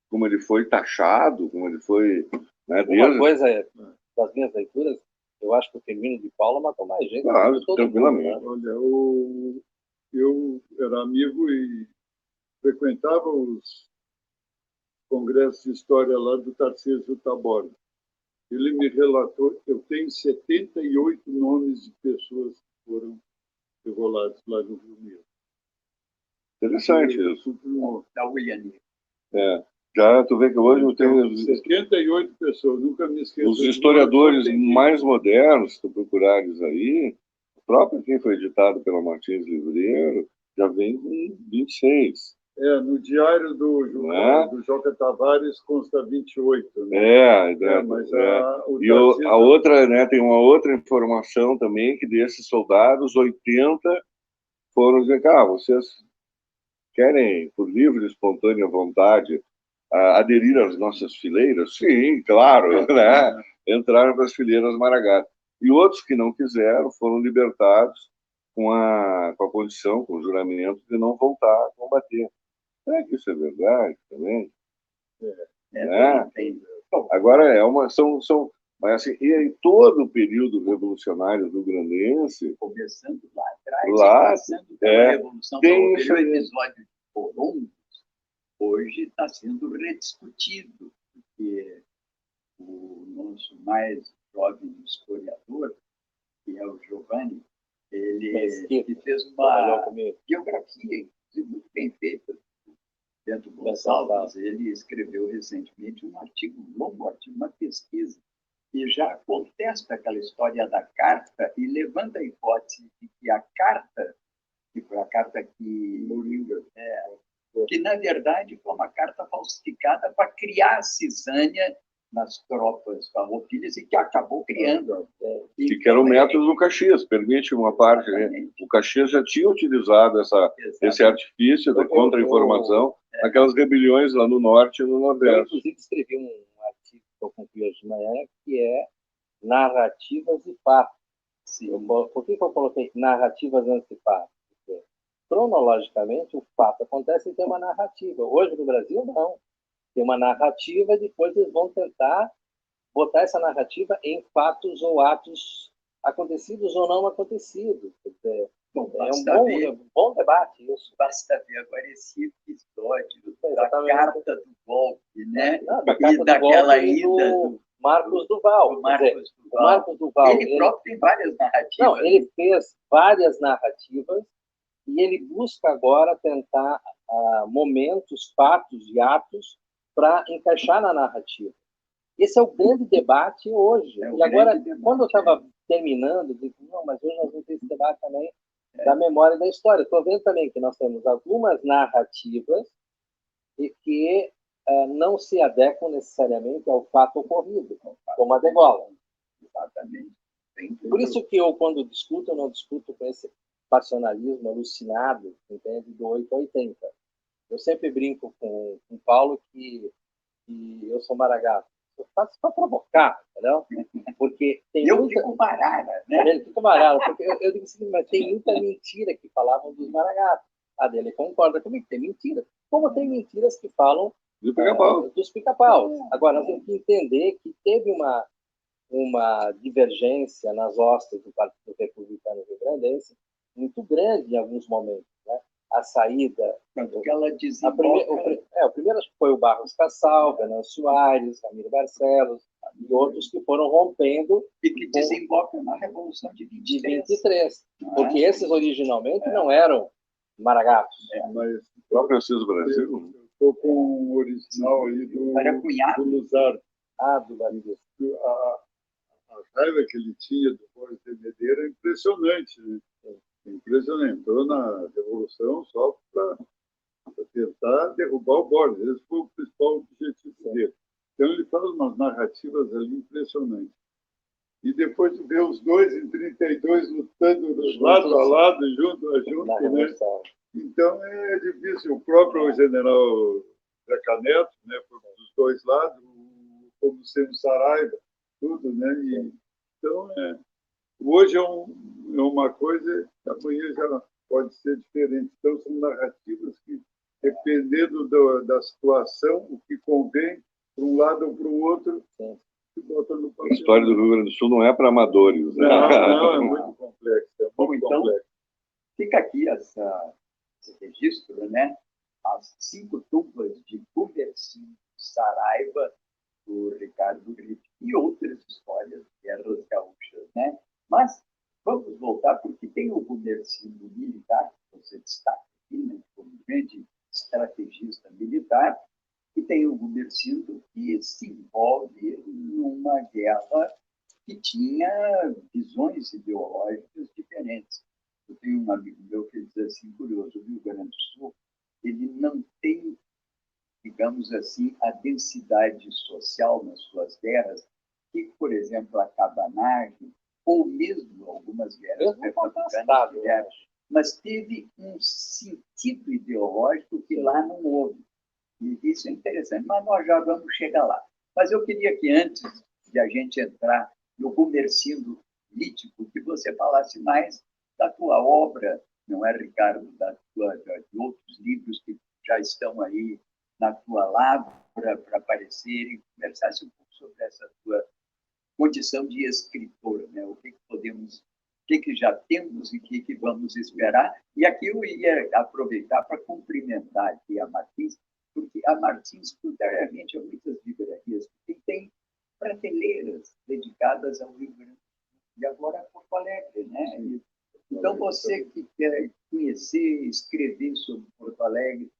como ele foi taxado, como ele foi... Né, uma coisa das minhas leituras, eu acho que o Firmino de Paula matou mais gente. Claro, tranquilamente. Mundo, né? Olha, eu era amigo e frequentava os congressos de história lá do Tarcísio Taborda. Ele me relatou que eu tenho 78 nomes de pessoas que foram degoladas lá no Rio Negro. Interessante isso. Da Uliane. Já tu vê que hoje eu tenho 78 pessoas, nunca me esqueço. Os historiadores mais modernos, se tu procurares aí, o próprio quem foi editado pela Martins Livreiro, já vem com 26. No diário do Joca Tavares consta 28. Né? Mas a outra, né, tem uma outra informação também, que desses soldados, 80 foram dizer, vocês querem, por livre e espontânea vontade, aderir às nossas fileiras? Sim, claro, né? Entraram para as fileiras Maragata. E outros que não quiseram foram libertados com a condição, com o juramento de não voltar a combater. Será que isso é verdade também? Agora mas assim, e aí todo o período revolucionário do Grandense, começando lá atrás, passando pela Revolução, o episódio de Columbus, hoje está sendo rediscutido, porque o nosso mais jovem historiador, que é o Giovanni, ele fez uma biografia, muito bem feita, Bento Gonçalves. Ele escreveu recentemente um artigo, uma pesquisa, e já contesta aquela história da carta e levanta a hipótese de que a carta, que foi a carta que Moringa, que na verdade foi uma carta falsificada para criar a cisânia nas tropas farroupilhas e que acabou criando. Que era o método do Caxias, permite uma parte. Né? O Caxias já tinha utilizado esse artifício da contra-informação naquelas rebeliões lá no norte e no nordeste. Eu, inclusive, escrevi um artigo que eu concluí hoje de manhã, que é Narrativas e Fatos. Por que eu coloquei narrativas antes de fatos? Porque, cronologicamente, o fato acontece e tem uma narrativa. Hoje, no Brasil, não. Tem uma narrativa e depois eles vão tentar botar essa narrativa em fatos ou atos acontecidos ou não acontecidos. Quer dizer, Bom, um bom debate isso. Basta ver agora esse episódio Exatamente. da carta do golpe, né? Da carta E do daquela golpe ida do Marcos Duval. do Marcos Duval. O Marcos Duval. Ele próprio tem várias narrativas. Não, ele fez várias narrativas e ele busca agora tentar momentos, fatos e atos para encaixar na narrativa. Esse é o grande debate hoje. E agora, quando eu estava terminando, eu disse, não, mas hoje nós vamos ter esse debate também da memória e da história. Estou vendo também que nós temos algumas narrativas e que não se adequam necessariamente ao fato ocorrido, como a degola. Exatamente. Por isso que eu, quando discuto, eu não discuto com esse passionalismo alucinado, entende, do 8 a 80. Eu sempre brinco com o Paulo que eu sou maragato. Eu faço para provocar, entendeu? Porque tem fico marara, né? Ele fica marara, porque eu digo assim, mas tem muita mentira que falavam dos maragatos. A dele concorda comigo, tem mentira. Como tem mentiras que falam dos pica-paus. Agora, nós temos que entender que teve uma divergência nas hostes do Partido Republicano Rio-Grandense muito grande em alguns momentos, né? A saída... Tanto que ela desemboca... O primeiro acho que foi o Barros Cassal, Venâncio Aires, Ramiro Barcelos, e outros que foram rompendo... E que desembocam na Revolução de 23. Porque esses originalmente não eram maragatos. Mas O próprio Assis Brasil. Estou com o original aí do Luzar. Do Brasil. A raiva que ele tinha do Borges de Medeiros é impressionante, né? Impressionante. Entrou na Revolução só para tentar derrubar o Borges. Esse foi o principal objetivo dele. Então, ele faz umas narrativas ali impressionantes. E depois tu vê os dois em 32 lutando lado a lado, junto a junto, né? Então, é difícil. O próprio general Zeca Neto, né, dos dois lados, como sendo Saraiva, tudo, né? Então, hoje é uma coisa, amanhã já pode ser diferente. Então, são narrativas que, dependendo da situação, o que convém, para um lado ou para o outro, se bota no papel. A história do Rio Grande do Sul não é para amadores. Né? Não, é muito complexo. Bom, então, fica aqui esse registro, né? As 5 tumbas de Gumersindo Saraiva, do Ricardo Grip, e outras histórias, guerras gaúchas, né? Mas vamos voltar, porque tem o Gumersindo militar, que você destaca aqui, né, como grande estrategista militar, e tem o Gumersindo que se envolve numa guerra que tinha visões ideológicas diferentes. Eu tenho um amigo meu que diz assim, curioso, o Rio Grande do Sul, ele não tem, digamos assim, a densidade social nas suas guerras, que, por exemplo, a cabanagem, ou mesmo algumas guerras republicanas tiveram, mas teve um sentido ideológico que lá não houve. E isso é interessante, mas nós já vamos chegar lá. Mas eu queria que, antes de a gente entrar no Gumersindo mítico, que você falasse mais da tua obra, não é, Ricardo, de outros livros que já estão aí na tua lavra para aparecerem, conversasse um pouco sobre essa tua condição de escritor, né? O que podemos, o que já temos e o que vamos esperar. E aqui eu ia aproveitar para cumprimentar aqui a Martins, porque a Martins, contrariamente a muitas livrarias, tem prateleiras dedicadas ao Rio Grande do Sul, e agora a Porto Alegre, né? Então, você que quer conhecer, escrever sobre Porto Alegre,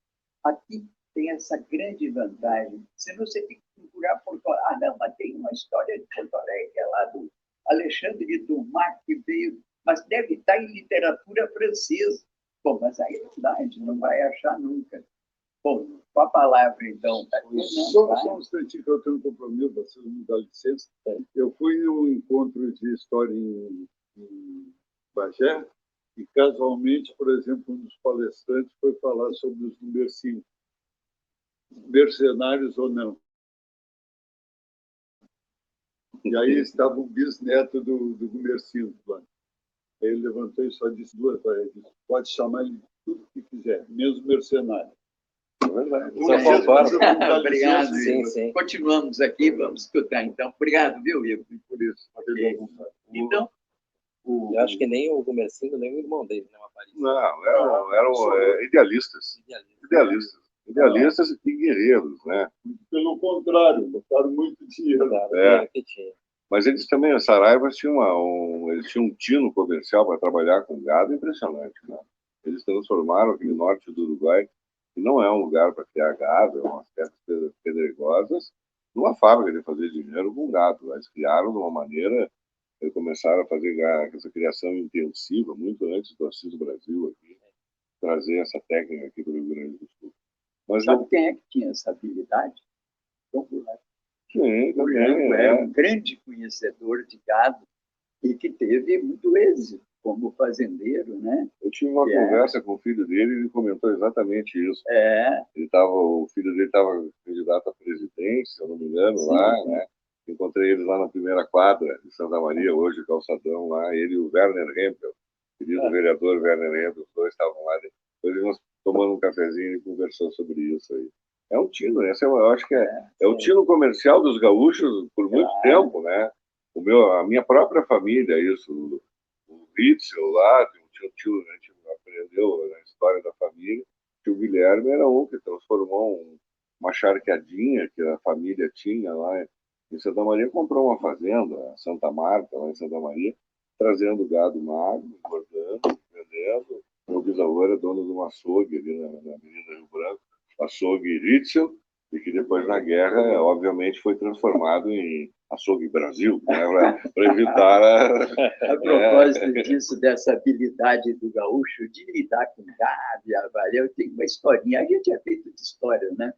aqui tem essa grande vantagem. Senão você tem que procurar Porto Alegre. Ah, não, mas tem uma história de Porto Alegre, é lá do Alexandre de Dumas, que veio, mas deve estar em literatura francesa. Bom, mas aí não dá, a gente não vai achar nunca. Bom, com a palavra, então. Só um instantinho que eu tenho um compromisso, vocês me dão licença. Eu fui num encontro de história em Bagé, e casualmente, por exemplo, um dos palestrantes foi falar sobre os Gumersindo, mercenários ou não. E aí estava o bisneto do Gumersindo lá. Ele levantou e só disse duas vezes: pode chamar ele de tudo que quiser, mesmo mercenário. É verdade. Obrigado, sim. Continuamos aqui, vamos escutar então. Obrigado, viu, Igor, por isso. Okay. Então, Eu acho que nem o Gumercindo, nem o irmão dele, não apareceu. Não, eram idealistas. Idealistas e guerreiros, né? Pelo contrário, botaram muito dinheiro. Que tinha. Mas eles também, a Saraiva, eles tinham um tino comercial para trabalhar com gado impressionante, né? Eles transformaram aquele norte do Uruguai, que não é um lugar para criar gado, é umas terras pedregosas, numa fábrica de fazer dinheiro com gado. Eles criaram de uma maneira, eles começaram a fazer essa criação intensiva, muito antes do Assis Brasil aqui, trazer essa técnica aqui para o Rio Grande do Sul. Mas sabe quem é que tinha essa habilidade? João Goulart. Sim, Goulart era um grande conhecedor de gado e que teve muito êxito como fazendeiro, né? Eu tive uma conversa com o filho dele e ele comentou exatamente isso. O filho dele estava candidato à presidência, se eu não me engano, sim, lá, né? Encontrei ele lá na primeira quadra de Santa Maria, hoje, calçadão lá, ele e o Werner Hempel, querido vereador Werner Hempel, os dois estavam lá. Depois nós tomamos um cafezinho e conversou sobre isso aí. É um tino, eu acho que é o tino comercial dos gaúchos por muito tempo, né? A minha própria família, isso, o Ritzel lá, tinha um tio, a gente aprendeu na história da família, que o Guilherme era um que transformou uma charqueadinha que a família tinha lá em Santa Maria, comprou uma fazenda, Santa Marta, lá em Santa Maria, trazendo gado magro, engordando, vendendo. Meu bisavô era dono de um açougue ali na Avenida Rio Branco, açougue Ritzel, e que depois na guerra, obviamente, foi transformado em açougue Brasil, né, para evitar a propósito disso, dessa habilidade do gaúcho de lidar com gado e avalhar, eu tenho uma historinha, a gente é feito de história, né?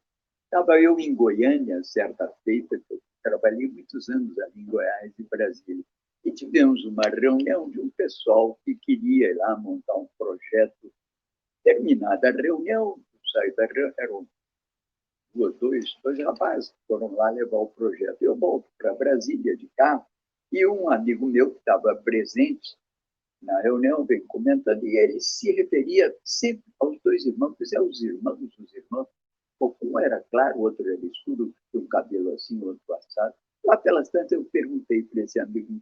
Estava eu em Goiânia, certa feita, eu trabalhei muitos anos ali em Goiás e Brasília, e tivemos uma reunião de um pessoal que queria ir lá montar um projeto. Terminada a reunião, saí da reunião, eram dois rapazes que foram lá levar o projeto. Eu volto para Brasília de carro e um amigo meu que estava presente na reunião vem comentando e ele se referia sempre aos dois irmãos, que são os irmãos. Um era claro, o outro era escuro, um cabelo assim, o outro assado. Lá pelas tantas eu perguntei para esse amigo,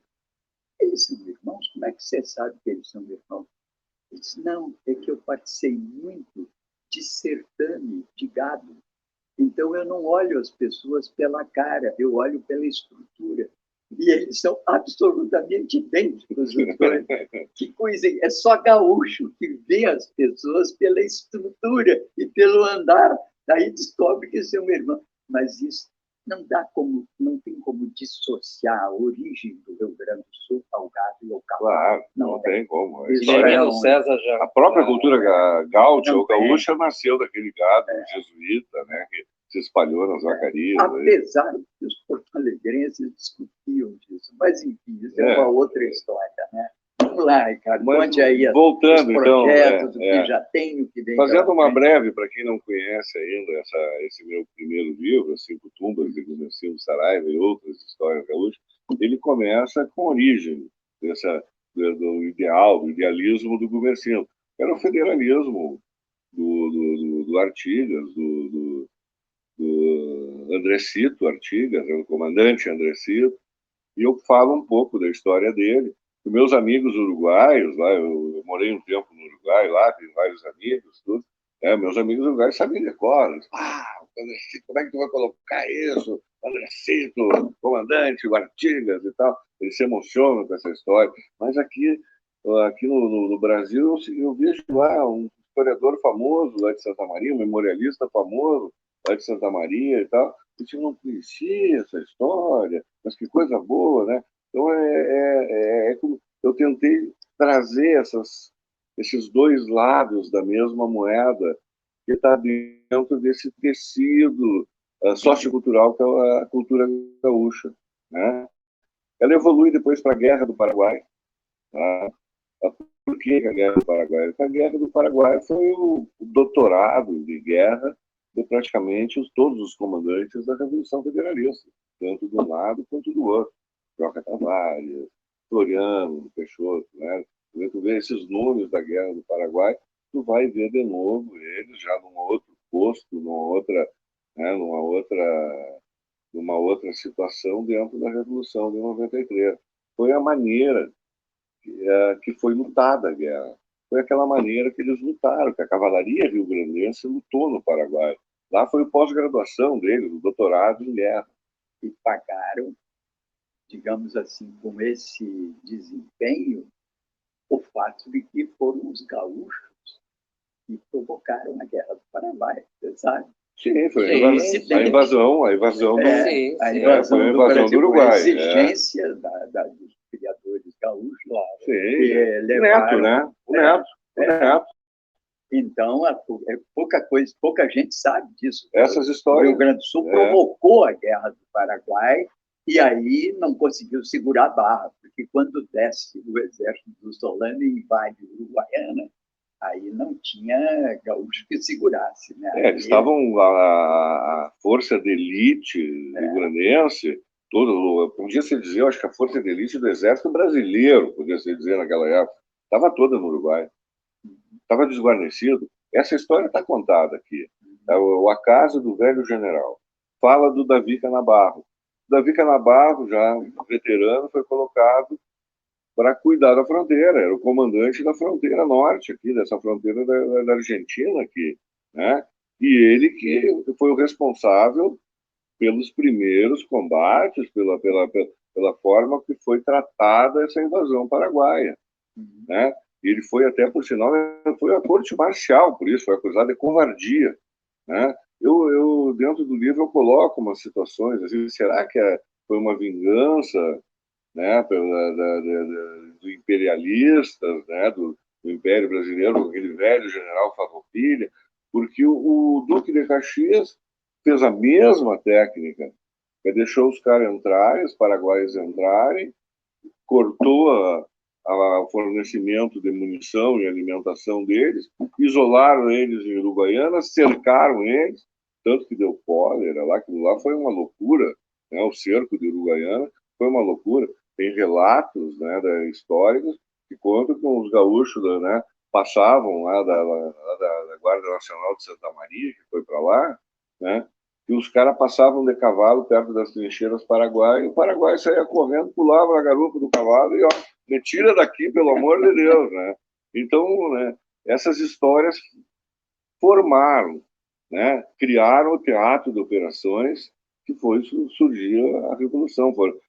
eles são irmãos? Como é que você sabe que eles são irmãos? Ele disse, não, é que eu participei muito de certame de gado. Então, eu não olho as pessoas pela cara, eu olho pela estrutura. E eles são absolutamente idênticos, os dois. Que coisa! É só gaúcho que vê as pessoas pela estrutura e pelo andar. Daí descobre que são irmãos. Mas isso não tem como dissociar a origem do Rio Grande do Sul ao gado e ao cavalo. Claro, não tem como. César já... A própria cultura gaúcha ou gaúcha nasceu daquele gado jesuíta, né, que se espalhou nas vacarias. Apesar que os porto-alegrenses discutiam disso. Mas, enfim, isso é uma outra história, né? Vamos lá, Ricardo, conte aí voltando, os projetos, então, que já tem, o que vem. Fazendo uma breve, para quem não conhece ainda esse meu primeiro livro, Cinco Tumbas de Gumercindo Saraiva e outras histórias gaúchas, ele começa com a origem do idealismo do Gumercindo. Era o federalismo do Artigas, do Andrecito Artigas, o comandante Andrecito, e eu falo um pouco da história dele. Os meus amigos uruguaios, lá, eu morei um tempo no Uruguai, lá tenho vários amigos, tudo. Meus amigos uruguaios sabem de cor. Como é que tu vai colocar isso? Andrecito, comandante, o Artigas e tal. Eles se emocionam com essa história. Mas aqui no Brasil, eu vejo lá um historiador famoso lá de Santa Maria, um memorialista famoso lá de Santa Maria e tal. A gente não conhecia essa história, mas que coisa boa, né? Então, como eu tentei trazer esses dois lados da mesma moeda que está dentro desse tecido sociocultural que é a cultura gaúcha, né? Ela evolui depois para a Guerra do Paraguai. Tá? Por que a Guerra do Paraguai? Porque a Guerra do Paraguai foi o doutorado de guerra de praticamente todos os comandantes da Revolução Federalista, tanto de um lado quanto do outro. Joca Tavares, Floriano, Peixoto, né? Tu vê esses nomes da Guerra do Paraguai, tu vai ver de novo eles já num outro posto, numa outra situação dentro da Revolução de 93. Foi a maneira que foi lutada a guerra. Foi aquela maneira que eles lutaram, que a cavalaria rio-grandense lutou no Paraguai. Lá foi o pós-graduação deles, o doutorado em guerra. E pagaram, digamos assim, com esse desempenho, o fato de que foram os gaúchos que provocaram a Guerra do Paraguai, você sabe? Sim, foi Sim, a invasão sim, A invasão foi a do invasão Brasil, do Uruguai. a exigência dos criadores gaúchos, Sim, que Neto, levaram... né? O Neto. Então, pouca gente sabe disso. Essas O histórias. Rio Grande do Sul provocou a Guerra do Paraguai e aí não conseguiu segurar a barra, porque quando desce o exército do Solano e invade Uruguaiana, aí não tinha gaúcho que segurasse. Né? Eles estavam, a força de elite rio-grandense, podia-se dizer, eu acho que a força de elite do exército brasileiro, podia-se dizer naquela época, estava toda no Uruguai. Estava desguarnecido. Essa história está contada aqui. É o Acaso do Velho General. Fala do Davi Canabarro. Davi Canabarro, já veterano, foi colocado para cuidar da fronteira. Era o comandante da fronteira norte, aqui, dessa fronteira da Argentina, aqui, né? E ele que foi o responsável pelos primeiros combates, pela forma que foi tratada essa invasão paraguaia, né? Ele foi até, por sinal, foi à corte marcial, por isso, foi acusado de covardia, né? Eu dentro do livro, eu coloco umas situações, assim, será que foi uma vingança, né, do imperialistas, né, do Império Brasileiro, aquele velho general Farroupilha, porque o Duque de Caxias fez a mesma técnica, que deixou os caras entrarem, os paraguaios entrarem, cortou o fornecimento de munição e alimentação deles, isolaram eles em Uruguaiana, cercaram eles, tanto que deu cólera lá, aquilo lá foi uma loucura, né? O cerco de Uruguaiana foi uma loucura. Tem relatos, né, históricos que contam que os gaúchos, né, passavam lá da Guarda Nacional de Santa Maria, que foi para lá, né, e os caras passavam de cavalo perto das trincheiras paraguaias, e o Paraguai saía correndo, pulava na garupa do cavalo e, ó, me tira daqui, pelo amor de Deus, né? Então, né, essas histórias formaram, né, criaram o teatro de operações que foi surgir a Revolução, foram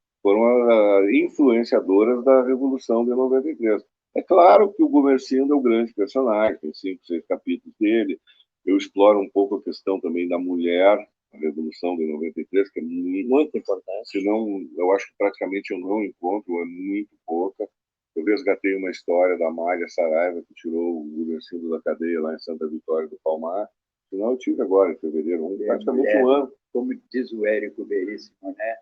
influenciadoras da Revolução de 93. É claro que o Gumercindo é o grande personagem, tem 5, 6 capítulos dele. Eu exploro um pouco a questão também da mulher, a Revolução de 93, que é muito importante. Senão, eu acho que praticamente eu não encontro, é muito pouca. Eu resgatei uma história da Amália Saraiva, que tirou o Gumercindo da cadeia lá em Santa Vitória do Palmar. Senão eu tive agora, em fevereiro, praticamente um ano. Como diz o Érico Veríssimo, né?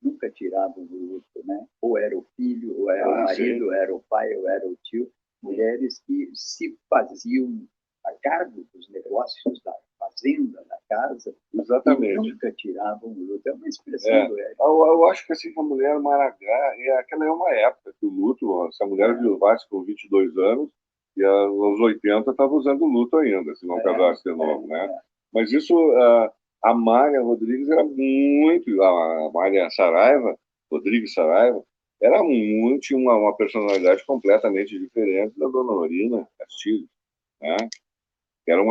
Nunca tiravam do luto, né? Ou era o filho, ou era o marido, ou era o pai, ou era o tio. Mulheres que se faziam a cargo dos negócios da fazenda, da casa. Exatamente. E nunca tiravam do luto. É uma expressão do Érico. Eu acho que assim, a mulher Maragá, aquela é uma época que o luto, se a mulher viuvasse com 22 anos, e aos 80 estava usando luto ainda, se não casasse de novo, né? Mas isso, a Mária Rodrigues era muito, a Mária Saraiva, Rodrigues Saraiva, era muito, tinha uma personalidade completamente diferente da Dona Norina Castilho, né? Era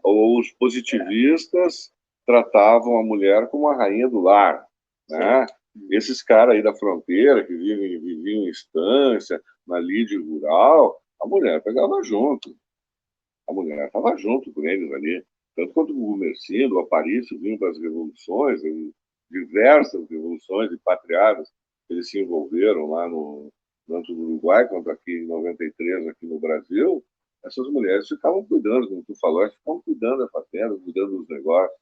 os positivistas tratavam a mulher como a rainha do lar, né? Esses caras aí da fronteira que viviam em estância, na lide rural, a mulher pegava junto. A mulher estava junto com eles ali. Tanto quanto o Gumercindo, o Aparício vinham para as revoluções, diversas revoluções e patriadas, eles se envolveram lá tanto no Uruguai quanto aqui em 93, aqui no Brasil. Essas mulheres ficavam cuidando, como tu falou, elas ficavam cuidando da fazenda, cuidando dos negócios.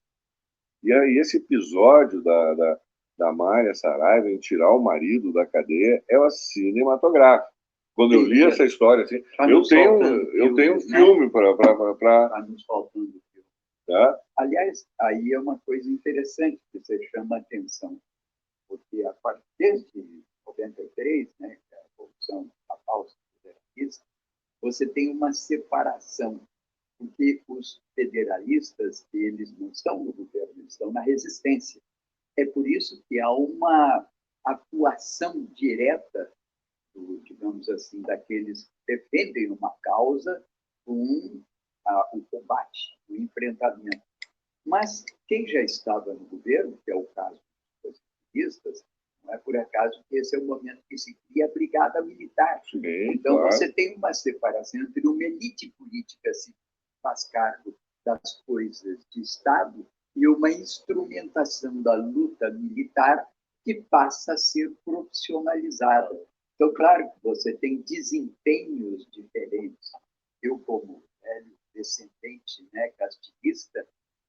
E aí esse episódio da Mária Saraiva em tirar o marido da cadeia é cinematográfico. Quando eu li essa história, assim, eu tenho um filme para... Está nos faltando filme. Tá? Aliás, aí é uma coisa interessante que você chama a atenção, porque a partir de 93, né, que é a Revolução Papal Federalista, você tem uma separação, porque os federalistas, eles não estão no governo, eles estão na resistência. É por isso que há uma atuação direta digamos assim, daqueles que defendem uma causa com o combate, o enfrentamento. Mas quem já estava no governo, que é o caso dos positivistas, não é por acaso que esse é o momento que se cria a brigada militar. Sim, então, claro. você tem uma separação entre uma elite política que se faz cargo das coisas de Estado e uma instrumentação da luta militar que passa a ser profissionalizada. Então, claro que você tem desempenhos diferentes. Eu, como velho descendente, né, castilhista,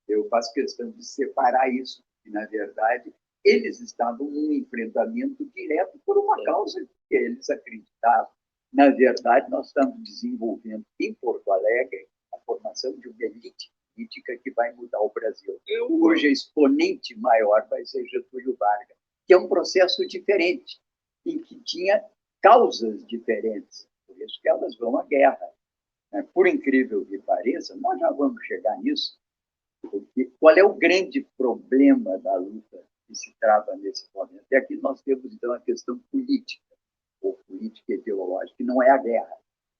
eu faço questão de separar isso, que, na verdade, eles estavam num enfrentamento direto por uma causa que eles acreditavam. Na verdade, nós estamos desenvolvendo em Porto Alegre a formação de uma elite política que vai mudar o Brasil, cujo exponente maior vai ser Getúlio Vargas, que é um processo diferente, em que tinha causas diferentes, por isso que elas vão à guerra. Por incrível que pareça, nós já vamos chegar nisso, porque qual é o grande problema da luta que se trava nesse momento? E aqui nós temos, então, a questão política, ou política ideológica, que não é a guerra.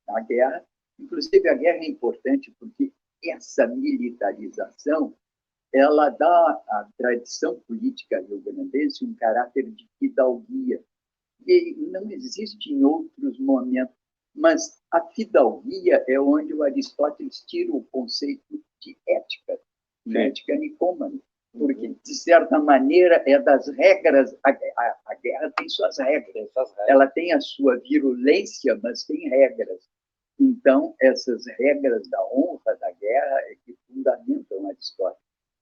A guerra, inclusive, a guerra é importante porque essa militarização ela dá à tradição política rio-grandense um caráter de fidalguia. E não existe em outros momentos. Mas a fidalguia é onde o Aristóteles tira o conceito de ética, ética nicômana, porque, de certa maneira, é das regras. A guerra tem suas regras. Ela tem a sua virulência, mas tem regras. Então, essas regras da honra da guerra é que fundamentam Aristóteles.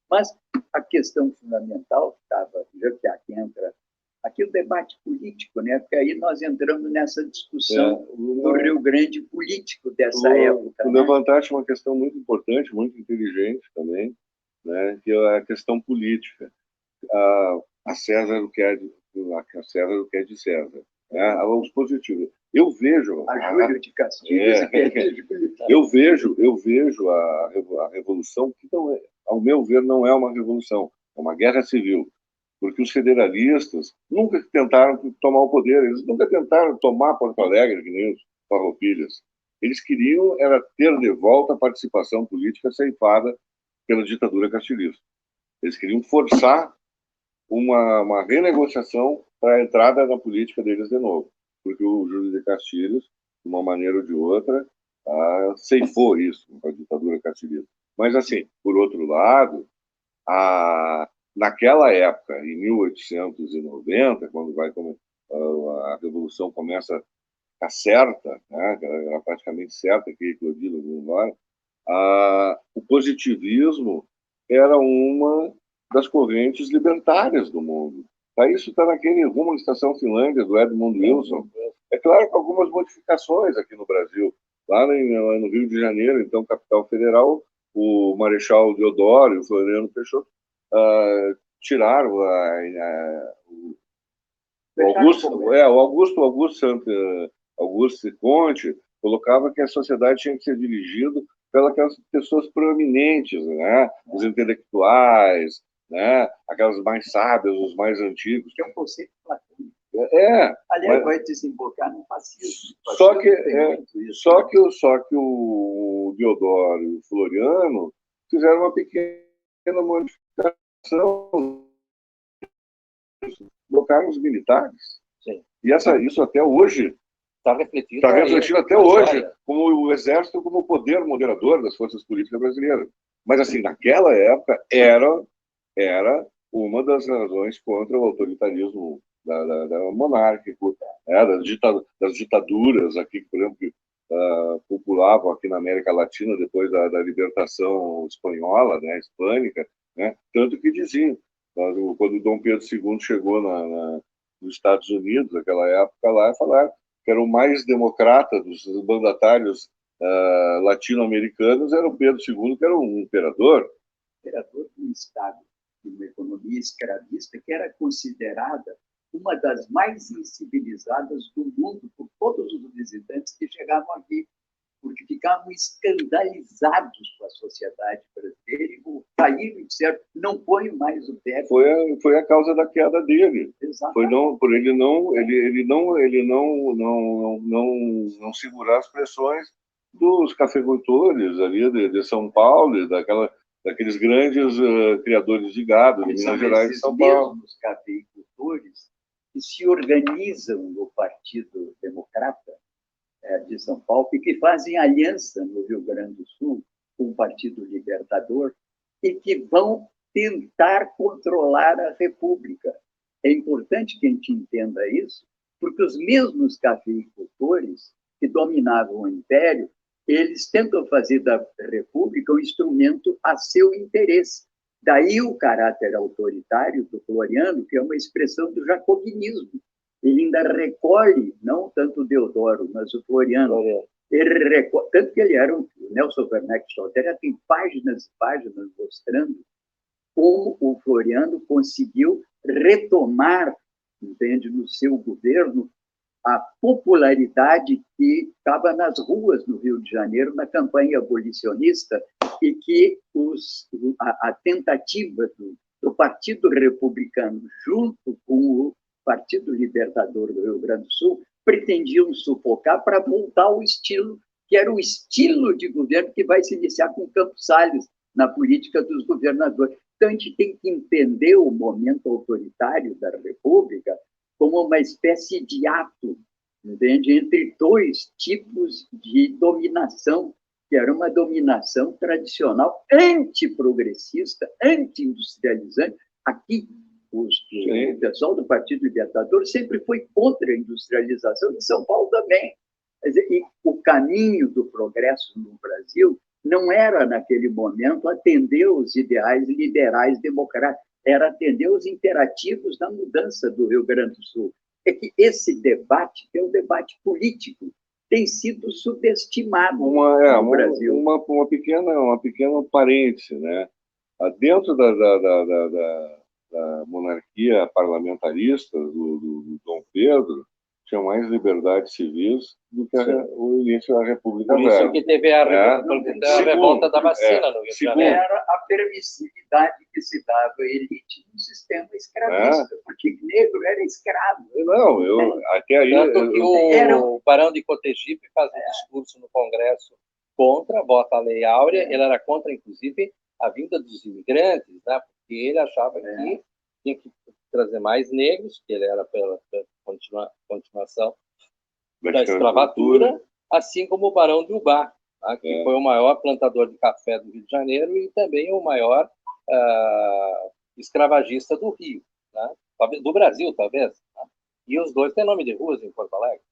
Mas a questão fundamental estava, já que aqui entra aqui o debate político, né? Porque aí nós entramos nessa discussão do Rio Grande político dessa época. Tu levantaste uma questão muito importante, muito inteligente também, né? Que é a questão política. A César o que é de César, né? Os positivos. Eu vejo a Júlio de Castilhos, eu vejo a revolução que não é, ao meu ver, não é uma revolução, é uma guerra civil. Porque os federalistas nunca tentaram tomar o poder, eles nunca tentaram tomar Porto Alegre, que nem os farroupilhas. Eles queriam era ter de volta a participação política ceifada pela ditadura castilhista. Eles queriam forçar uma renegociação para a entrada na política deles de novo, porque o Júlio de Castilhos, de uma maneira ou de outra, ceifou isso com a ditadura castilhista. Mas, assim, por outro lado, naquela época, em 1890, quando a Revolução começa a ficar certa, né, era praticamente certa que eclodiu no embora, o positivismo era uma das correntes libertárias do mundo. Isso está naquele Rumo à Estação Finlândia, do Edmund Wilson. É claro que algumas modificações aqui no Brasil. Lá no Rio de Janeiro, então, capital federal, o Marechal Deodoro e o Floriano Peixoto tiraram o Augusto Conte colocava que a sociedade tinha que ser dirigida pelas pessoas proeminentes, né? Os intelectuais, né? Aquelas mais sábias, os mais antigos. Que é um conceito platônico. Aliás, vai desembocar no fascismo. Só que o Deodoro e o Floriano fizeram uma pequena modificação, colocaram os militares. Sim. E isso até hoje está refletido até hoje como o exército como poder moderador das forças políticas brasileiras. Mas assim, naquela época era uma das razões contra o autoritarismo da monárquico, das ditaduras aqui, por exemplo, que populavam aqui na América Latina depois da libertação espanhola, né, hispânica, né? Tanto que diziam, quando Dom Pedro II chegou nos Estados Unidos, naquela época lá, falaram que era o mais democrata dos mandatários latino-americanos, era o Pedro II, que era um imperador. Imperador de um Estado, de uma economia escravista, que era considerada uma das mais incivilizadas do mundo por todos os visitantes que chegavam aqui. porque ficavam escandalizados com a sociedade brasileira e saíram e disseram, não põe mais o pé. Foi a causa da queda dele. Exatamente. Foi por ele não segurar as pressões dos cafeicultores ali de São Paulo, e daqueles grandes criadores de gado de Minas Gerais e São Paulo. Mesmos cafeicultores que se organizam no Partido Democrata de São Paulo e que fazem aliança no Rio Grande do Sul com o Partido Libertador e que vão tentar controlar a República. É importante que a gente entenda isso, porque os mesmos cafeicultores que dominavam o Império, eles tentam fazer da República um instrumento a seu interesse. Daí o caráter autoritário do Floriano, que é uma expressão do jacobinismo. Ele ainda recolhe, não tanto o Deodoro, mas o Floriano. Ele recolhe, tanto que ele era o Nelson Werneck Stolter, tem páginas e páginas mostrando como o Floriano conseguiu retomar, entende, no seu governo, a popularidade que estava nas ruas do Rio de Janeiro na campanha abolicionista e que a tentativa do Partido Republicano, junto com o Partido Libertador do Rio Grande do Sul, pretendiam sufocar para voltar ao estilo, que era o estilo de governo que vai se iniciar com Campos Salles na política dos governadores. Então, a gente tem que entender o momento autoritário da República como uma espécie de ato, entende? Entre dois tipos de dominação, que era uma dominação tradicional antiprogressista, anti-industrializante. Aqui, o pessoal do Partido Libertador sempre foi contra a industrialização, de São Paulo também. Quer dizer, e o caminho do progresso no Brasil não era, naquele momento, atender os ideais liberais democráticos, era atender os imperativos da mudança do Rio Grande do Sul. É que esse debate, que é um debate político, tem sido subestimado no Brasil. Uma pequena parêntese, né? Dentro da monarquia parlamentarista do Dom Pedro, tinha mais liberdades civis do que o início da República Velha. Por isso que teve a revolta da vacina no Rio de Janeiro. Era a permissividade que se dava à elite no sistema escravista, porque negro era escravo. Até aí... Tanto que o Barão de Cotegipe faz um discurso no Congresso contra, bota a Lei Áurea, ele era contra, inclusive, a vinda dos imigrantes, né? Porque ele achava que tinha que trazer mais negros, que ele era pela continuação da escravatura, assim como o Barão de Ubá, tá? Que foi o maior plantador de café do Rio de Janeiro e também o maior escravagista do Rio, né? Do Brasil, talvez. Tá? E os dois têm nome de ruas em Porto Alegre.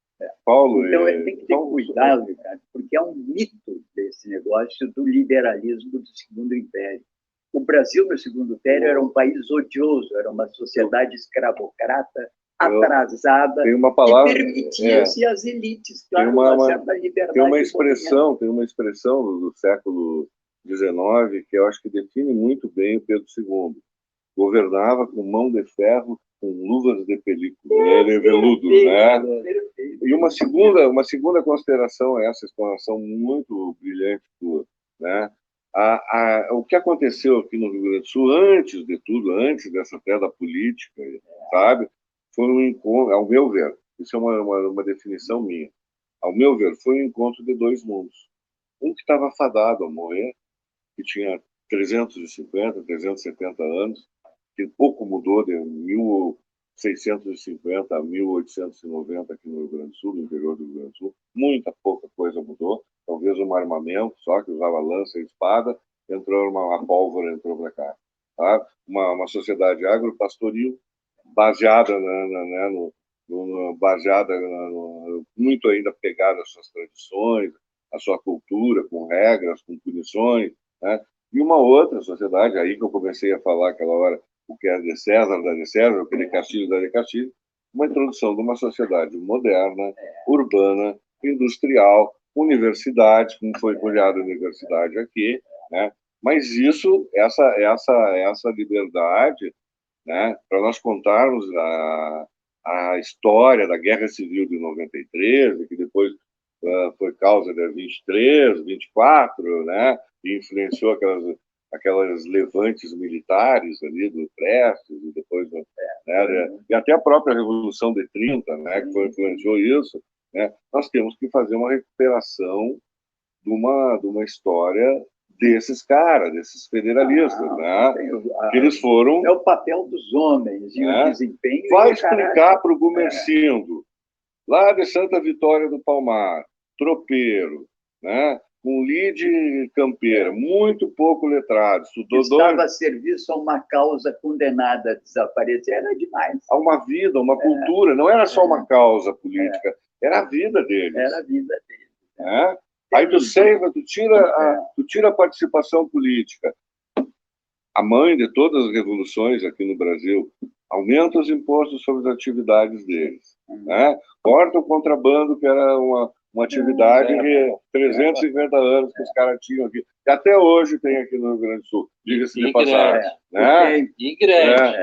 Paulo, então, tem que ter cuidado, cara, porque é um mito desse negócio do liberalismo do Segundo Império. O Brasil, no Segundo Império, era um país odioso, era uma sociedade escravocrata, atrasada, palavra, que permitia-se às elites, claro, uma certa liberdade. Tem uma expressão do século XIX que eu acho que define muito bem o Pedro II. Governava com mão de ferro, com luvas de película, de veludo, né? E uma segunda consideração é essa explanação muito brilhante tua, né? O que aconteceu aqui no Rio Grande do Sul, antes de tudo, antes dessa da política, sabe? Foi um encontro, ao meu ver, isso é uma definição minha, ao meu ver, foi um encontro de dois mundos. Um que estava fadado a morrer, que tinha 350, 370 anos, que pouco mudou de 1650 a 1890 aqui no Rio Grande do Sul, no interior do Rio Grande do Sul. Muita pouca coisa mudou. Talvez um armamento, só que usava lança e espada, a pólvora entrou para cá. Tá? Uma sociedade agropastoril, baseada muito ainda pegada às suas tradições, à sua cultura, com regras, com punições, né? E uma outra sociedade, aí que eu comecei a falar aquela hora, o que é de César, da de César, o que é de Castilho, da de Castilho, uma introdução de uma sociedade moderna, urbana, industrial, universidade, como foi criada a universidade aqui, né? Mas isso, essa liberdade, né, para nós contarmos a história da Guerra Civil de 93, que depois foi causa da 23, 24, né? E influenciou aquelas levantes militares ali do Prestes e depois, né? E até a própria Revolução de 30, né? Que influenciou isso, né? Nós temos que fazer uma recuperação de uma história desses caras, desses federalistas, né? Que eles foram... É o papel dos homens e o desempenho... Vai explicar para o Gumercindo, lá de Santa Vitória do Palmar, tropeiro, né? Com lide campeira, muito pouco letrado, estudou... Estava a serviço a uma causa condenada a desaparecer, era demais. A uma vida, uma cultura, não era só uma causa política, era a vida deles. Era a vida deles. Né? Aí tu tira a participação política. A mãe de todas as revoluções aqui no Brasil aumenta os impostos sobre as atividades deles. Né? Corta o contrabando, que era uma atividade de 350 anos que os caras tinham aqui. E até hoje tem aqui no Rio Grande do Sul, diga-se de passagem. Né? E grande.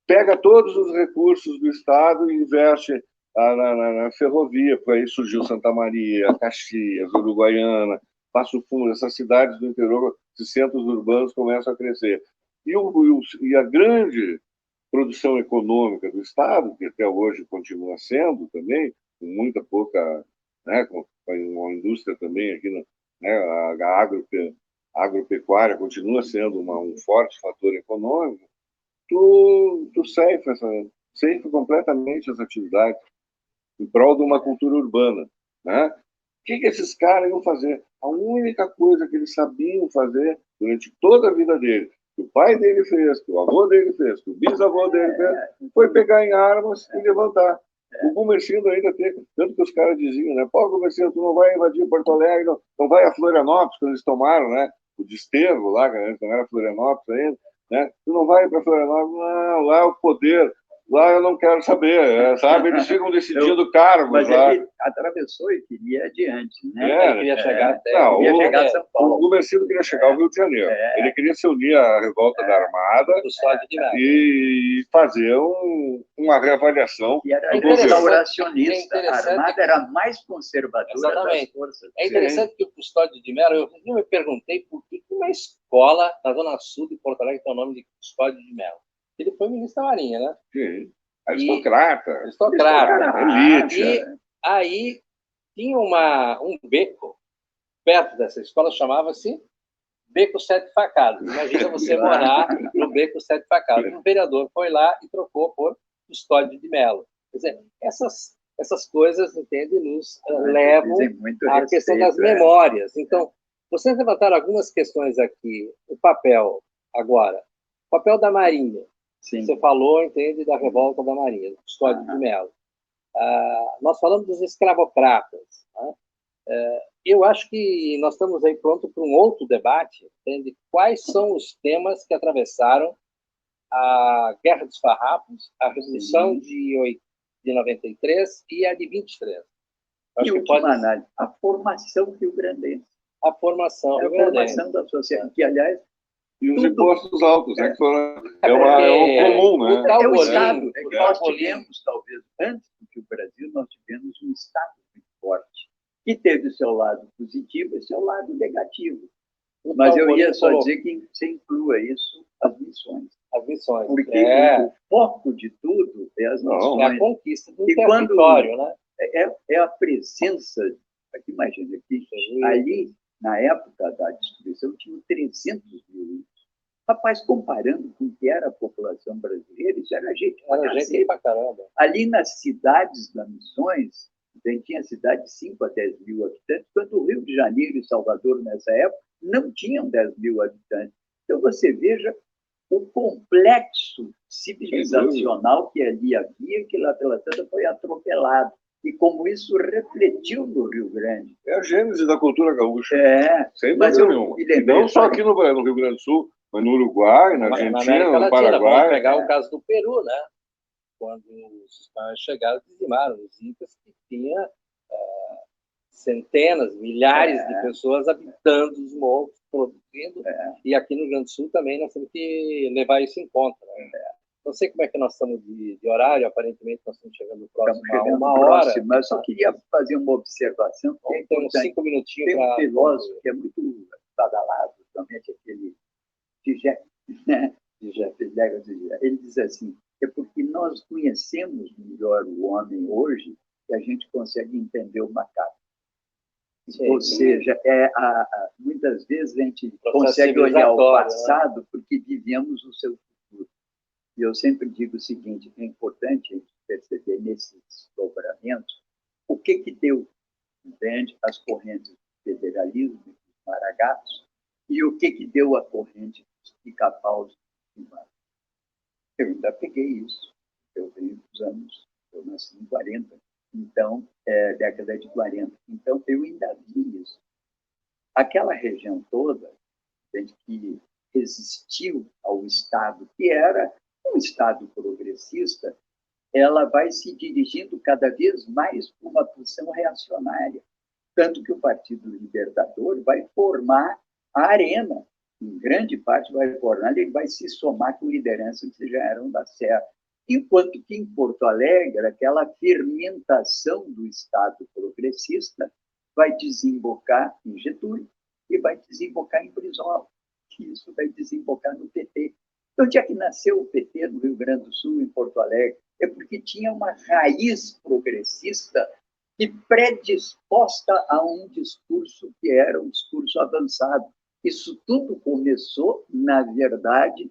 Pega todos os recursos do Estado e investe na ferrovia, porque aí surgiu Santa Maria, Caxias, Uruguaiana, Passo Fundo, essas cidades do interior, esses centros urbanos começam a crescer. E a grande produção econômica do Estado, que até hoje continua sendo também, com muita pouca, né, com uma indústria também aqui, né, a agropecuária continua sendo um forte fator econômico, tu ceifa completamente as atividades em prol de uma cultura urbana. Né? O que esses caras iam fazer? A única coisa que eles sabiam fazer durante toda a vida dele, que o pai dele fez, que o avô dele fez, que o bisavô dele fez, foi pegar em armas e levantar. O Gumercindo ainda tem, tanto que os caras diziam, né? Pô, Gumercindo, tu não vai invadir Porto Alegre, não vai a Florianópolis, quando eles tomaram, né? O desterro lá, que não era Florianópolis ainda, né? Tu não vai para Florianópolis, não, lá é o poder. Lá eu não quero saber, sabe? Eles ficam decidindo cargos. Mas lá. ele atravessou e queria adiante, né? Ele queria chegar até... queria chegar a São Paulo. O Gumercindo queria chegar ao Rio de Janeiro. Ele queria se unir à revolta da Armada e fazer uma reavaliação. E era restauracionista. A Armada era a mais conservadora das forças. É interessante que o Custódio de Mello, eu me perguntei por que uma escola na Zona Sul de Porto Alegre tem o nome de Custódio de Mello. Ele foi ministro da Marinha, né? Sim. Aristocrata. Elite. E aí tinha um beco perto dessa escola, chamava-se Beco Sete Facadas. Imagina você morar no Beco Sete Facadas. Um vereador foi lá e trocou por Custódio de Mello. Quer dizer, essas coisas, entende, nos levam à questão das memórias. Então, vocês levantaram algumas questões aqui. O papel, agora. O papel da Marinha. Sim. Você falou, entende, da revolta da Marinha, do Custódio de Mello. Nós falamos dos escravocratas. Né? Eu acho que nós estamos aí prontos para um outro debate, entende? Quais são os temas que atravessaram a Guerra dos Farrapos, a Revolução de 93 e a de 23. E última análise, a formação rio-grandense. A formação da sociedade, que, aliás, e os impostos altos, né? Que foram, um comum, né? É o Estado. Nós tivemos, talvez, antes do que o Brasil, nós tivemos um Estado muito forte, que teve o seu lado positivo e seu lado negativo. Mas eu ia só dizer que você inclua isso, as missões. As missões. Porque o foco de tudo é as missões. É a conquista do território, né? É a presença, imagina que ali, na época da destruição, tinham 300 mil índios. Rapaz, comparando com o que era a população brasileira, isso era gente pra caramba. Ali nas cidades das missões, tinha cidades de 5 a 10 mil habitantes, quando o Rio de Janeiro e Salvador, nessa época, não tinham 10 mil habitantes. Então, você veja o complexo civilizacional que ali havia, que lá pela Santa foi atropelado. E como isso refletiu no Rio Grande. É a gênese da cultura gaúcha. Sem mas dúvida nenhuma. Não só aqui no Rio Grande do Sul, mas no Uruguai, na Argentina, no Paraguai. Vamos pegar o caso do Peru, né? Quando os espanhóis chegaram, dizimaram os incas, que tinha centenas, milhares de pessoas habitando os morros, produzindo. E aqui no Rio Grande do Sul também nós temos que levar isso em conta. Né? Não sei como é que nós estamos de horário, aparentemente nós estamos chegando próximo Estamos chegando a uma hora. próximo, mas eu só queria fazer uma observação. Que é Temos 5 minutinhos Tem um para... filósofo que é muito badalado, somente aquele Zizek, né? Ele diz assim, é porque nós conhecemos melhor o homem hoje que a gente consegue entender o macaco. Sim, ou seja, muitas vezes a gente consegue olhar o passado, né? Porque vivemos o seu futuro. E eu sempre digo o seguinte, é importante a gente perceber nesses desdobramentos o que deu, entende, as correntes do federalismo, dos maragatos, e o que deu a corrente dos pica-paus. Eu ainda peguei isso. Eu venho dos anos, eu nasci em 40, então, década de 40. Então, eu ainda vi isso. Aquela região toda, gente que resistiu ao Estado, que era um Estado progressista, ela vai se dirigindo cada vez mais para uma posição reacionária. Tanto que o Partido Libertador vai formar a Arena, em grande parte vai formar, ele vai se somar com lideranças que já eram da Serra. Enquanto que em Porto Alegre, aquela fermentação do Estado progressista vai desembocar em Getúlio e vai desembocar em Brizola, que isso vai desembocar no PT. Então, onde é que nasceu o PT no Rio Grande do Sul, em Porto Alegre? É porque tinha uma raiz progressista e predisposta a um discurso que era um discurso avançado. Isso tudo começou, na verdade,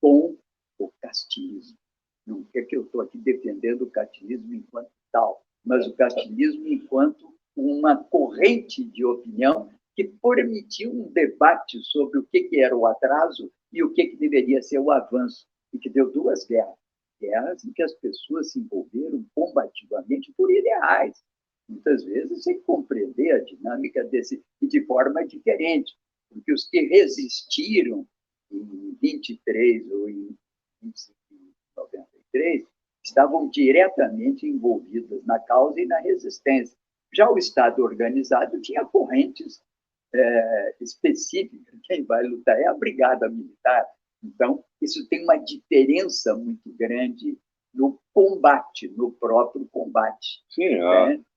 com o castilismo. Não é que eu estou aqui defendendo o castilismo enquanto tal, mas o castilismo enquanto uma corrente de opinião que permitiu um debate sobre o que era o atraso e o que deveria ser o avanço, e que deu duas guerras. Guerras em que as pessoas se envolveram combativamente por ideais, muitas vezes sem compreender a dinâmica desse, e de forma diferente, porque os que resistiram em 23 ou em 93 estavam diretamente envolvidos na causa e na resistência. Já o Estado organizado tinha correntes específicas. Quem vai lutar é a Brigada Militar. Então, isso tem uma diferença muito grande no combate, no próprio combate. Sim,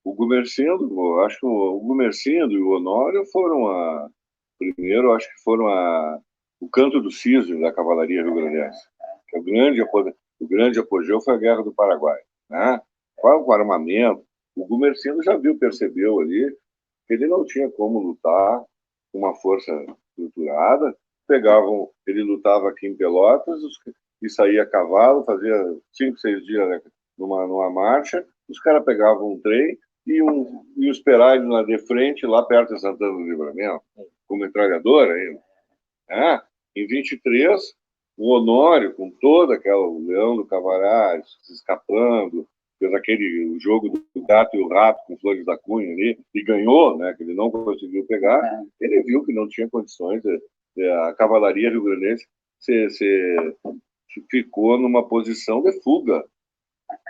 o Gumercindo, acho que o Gumercindo e o Honório foram primeiro, acho que foram o canto do cisne da cavalaria rio-grandense. O grande apogeu foi a Guerra do Paraguai, né? Qual o armamento? O Gumercindo percebeu ali que ele não tinha como lutar com uma força estruturada. Ele lutava aqui em Pelotas e saía a cavalo, fazia 5, 6 dias numa marcha, os caras pegavam um trem e iam esperar ele lá de frente, lá perto de Santana do Livramento, com metralhadora ainda. Em 23, o Honório, com toda o Leão do Cavarás, escapando, fez o jogo do gato e o rato com Flores da Cunha ali, e ganhou, né, que ele não conseguiu pegar. Ele viu que não tinha condições, a cavalaria rio-grandense ficou numa posição de fuga,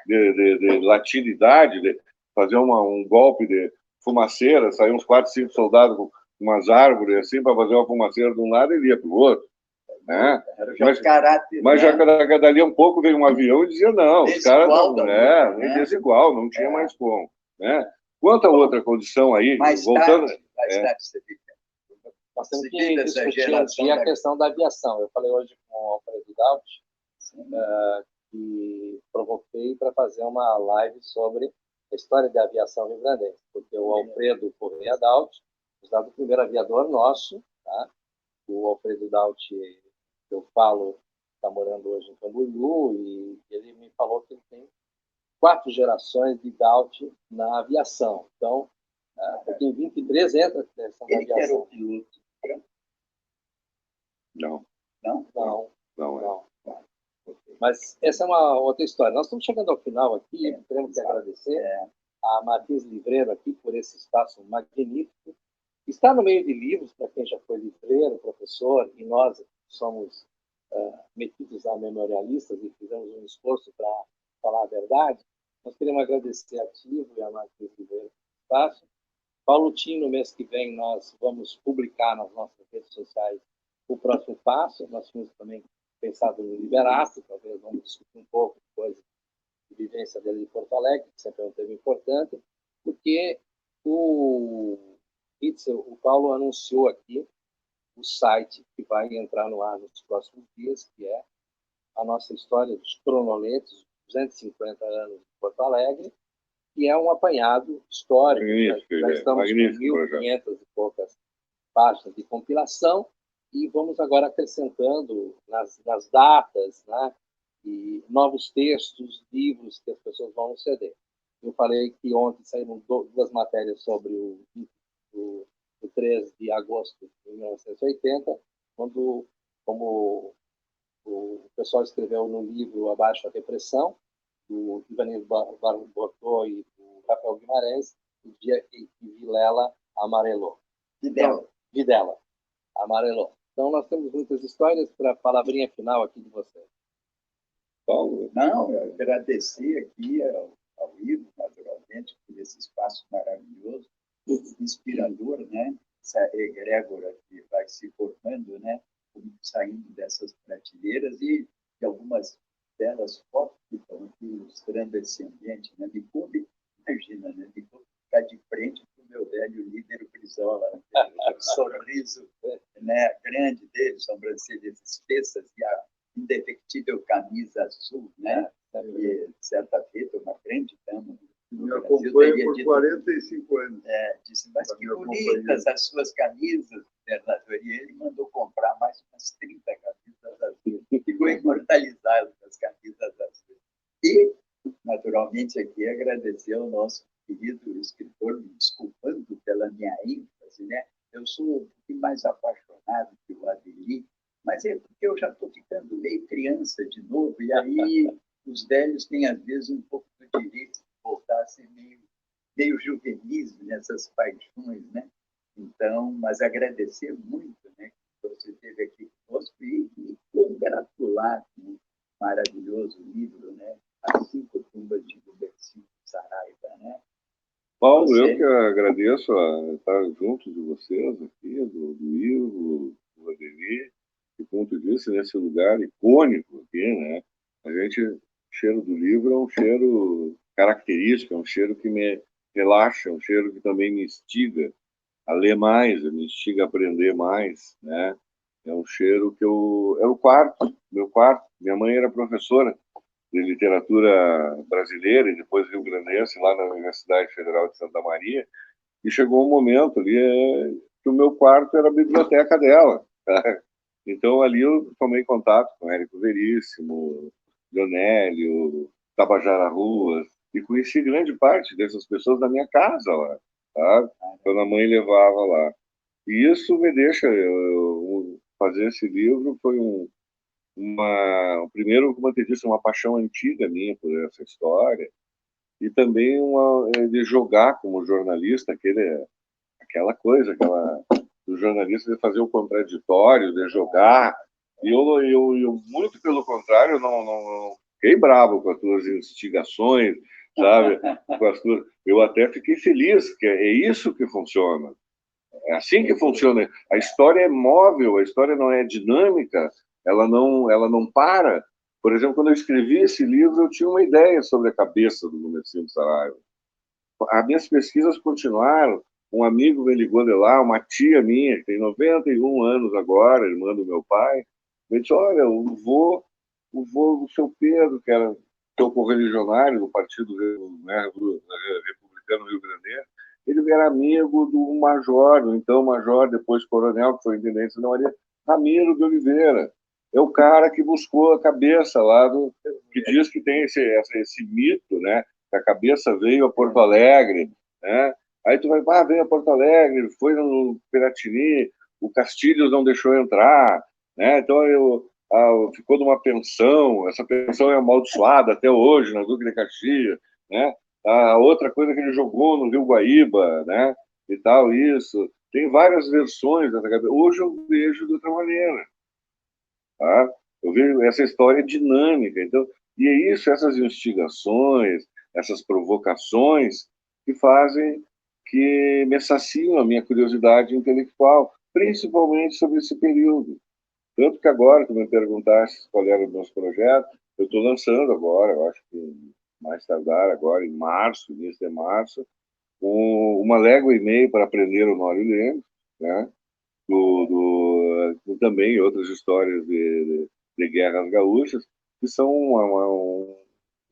de latinidade, de fazer um golpe de fumaceira, sair uns 4, 5 soldados com umas árvores assim para fazer uma fumaceira de um lado e ele ia para o outro. Né? Mas já dali um pouco veio um avião e dizia não, os caras não, desigual, não tinha mais como. Né? Quanto a outra condição aí, voltando... Nós temos que discutir aqui a questão da aviação. Eu falei hoje com o Alfredo Daut, que provoquei para fazer uma live sobre a história da aviação rio-grandense, porque o Alfredo Correia Daut, o primeiro aviador nosso, tá? O Alfredo Daut, eu falo, está morando hoje em Camboriú, e ele me falou que ele tem 4 gerações de Daut na aviação. Então, porque em 23 entra a questão da aviação. Ele era o piloto? Não. Não. Mas essa é uma outra história. Nós estamos chegando ao final aqui, temos que agradecer a Martins Livreiro aqui por esse espaço magnífico. Está no meio de livros, para quem já foi livreiro, professor, e nós somos metidos a memorialistas e fizemos um esforço para falar a verdade. Nós queremos agradecer a Tivo e a Martins Livreiro pelo espaço. Paulo Tim, no mês que vem, nós vamos publicar nas nossas redes sociais o próximo passo. Nós tínhamos também pensado no Liberato, talvez vamos discutir um pouco depois de vivência dele em Porto Alegre, que sempre é um tema importante, porque o Paulo anunciou aqui o site que vai entrar no ar nos próximos dias, que é a nossa história dos cronoletos, 250 anos de Porto Alegre, que é um apanhado histórico. Já estamos com 1.500 e poucas páginas de compilação, e vamos agora acrescentando nas datas, né, e novos textos, livros que as pessoas vão ceder. Eu falei que ontem saíram duas matérias sobre o 3 de agosto de 1980, quando, como o pessoal escreveu no livro Abaixo a Repressão, do Ivanildo Bortô e do Rafael Guimarães, o dia que Vilela amarelou. Videla amarelou. Então, nós temos muitas histórias. Para a palavrinha final aqui de vocês. Paulo, não, eu agradecer aqui ao Ivo, naturalmente, por esse espaço maravilhoso, inspirador, né? Essa egrégora que vai se formando, né? Saindo dessas prateleiras e algumas delas fotos que estão aqui ilustrando esse ambiente, né? Me coube, imagina, né? Me coube ficar de frente para o meu velho líder Brizola, o sorriso, né, grande dele, sobrancelhas espessas e a indefectível camisa azul, né? E, certa feita, uma grande dama. Me acompanha por 45 anos. Disse, mas que bonitas as suas camisas, governador. E ele mandou comprar mais umas 30 camisas azuis. Ficou imortalizado com as camisas azuis. E, naturalmente, aqui agradecer ao nosso querido escritor, me desculpando pela minha ênfase, né? Eu sou um pouquinho mais apaixonado que o Adeli, mas é porque eu já estou ficando meio criança de novo, e aí os velhos têm, às vezes, um pouco do direito de voltar a ser meio juvenis nessas paixões, né? Então, mas agradecer muito, né, que você esteve aqui conosco e congratular com um maravilhoso livro, né? As 5 tumbas de Rubensino Saraiva, né? Paulo, eu que agradeço a estar junto de vocês aqui, do Ivo, do Adeli, e como tu disse, nesse lugar icônico aqui, né? A gente, o cheiro do livro é um cheiro característico, é um cheiro que me relaxa, é um cheiro que também me instiga a ler mais, me instiga a aprender mais, né? É um cheiro que é o meu quarto. Minha mãe era professora de literatura brasileira e depois rio-grandense lá na Universidade Federal de Santa Maria, e chegou um momento ali que o meu quarto era a biblioteca dela. Tá? Então ali eu tomei contato com Érico Veríssimo, Leonélio, Tabajara Ruas, e conheci grande parte dessas pessoas da minha casa lá, tá? Quando a mãe levava lá. E isso me deixa fazer esse livro foi primeiro, como eu te disse, uma paixão antiga minha por essa história, e também de jogar como jornalista, aquela coisa, do jornalista de fazer o contraditório, de jogar, e eu muito pelo contrário, não fiquei bravo com as tuas instigações, sabe? Eu até fiquei feliz, que é isso que funciona. É assim que funciona. A história é móvel, a história não é dinâmica, ela não para. Por exemplo, quando eu escrevi esse livro, eu tinha uma ideia sobre a cabeça do Rubensino Saraiva. As minhas pesquisas continuaram. Um amigo me ligou de lá, uma tia minha, que tem 91 anos agora, irmã do meu pai, me disse, olha, o vô do seu Pedro, que era seu correligionário do Partido, né, Republicano Rio-Grandense, ele era amigo do major, do então major, depois coronel, que foi intendente de Santa Maria, Ramiro de Oliveira. É o cara que buscou a cabeça lá, que diz que tem esse mito, né? Que a cabeça veio a Porto Alegre, né? Aí tu vai, veio a Porto Alegre, foi no Piratini, o Castilhos não deixou entrar, né? Então ficou numa pensão, essa pensão é amaldiçoada até hoje, na Duque de Caxias, né? A outra coisa que ele jogou no Rio Guaíba, né? E tal, isso. Tem várias versões dessa cabeça. Hoje eu vejo de outra maneira. Tá? Eu vejo essa história dinâmica. Então, e é isso, essas instigações, essas provocações que fazem, que me saciam a minha curiosidade intelectual, principalmente sobre esse período. Tanto que agora, tu me perguntaste qual era o meus projetos, eu estou lançando agora, eu acho que mais tardar agora, em março, início de março, uma légua e meio para aprender o Nório Lemos, né? Também outras histórias de guerras gaúchas, que são um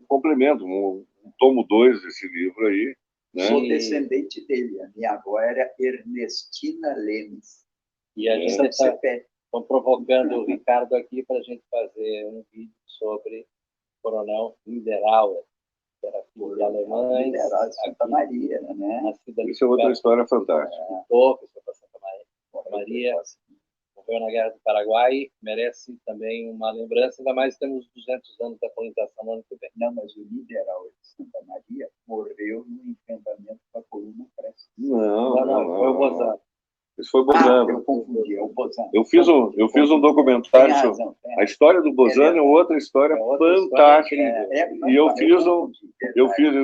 complemento, um tomo 2 desse livro aí. Né? Sou descendente dele, a minha avó era Ernestina Lemes. E a gente está provocando o Ricardo aqui para a gente fazer um vídeo sobre o Coronel Niederauer, que era filho de alemães. Niederauer, Santa Maria, né? Isso é outra história fantástica. Santa Maria, morreu na Guerra do Paraguai, merece também uma lembrança, ainda mais temos 200 anos da colonização no ano que vem. Não, mas o Niederauer de Santa Maria morreu no enfrentamento com a coluna Prestes. Não, foi o Bozano. Isso foi Bozano. Eu confundi, é o Bozano. Eu fiz um documentário sobre a história do Bozano, é outra história fantástica. E eu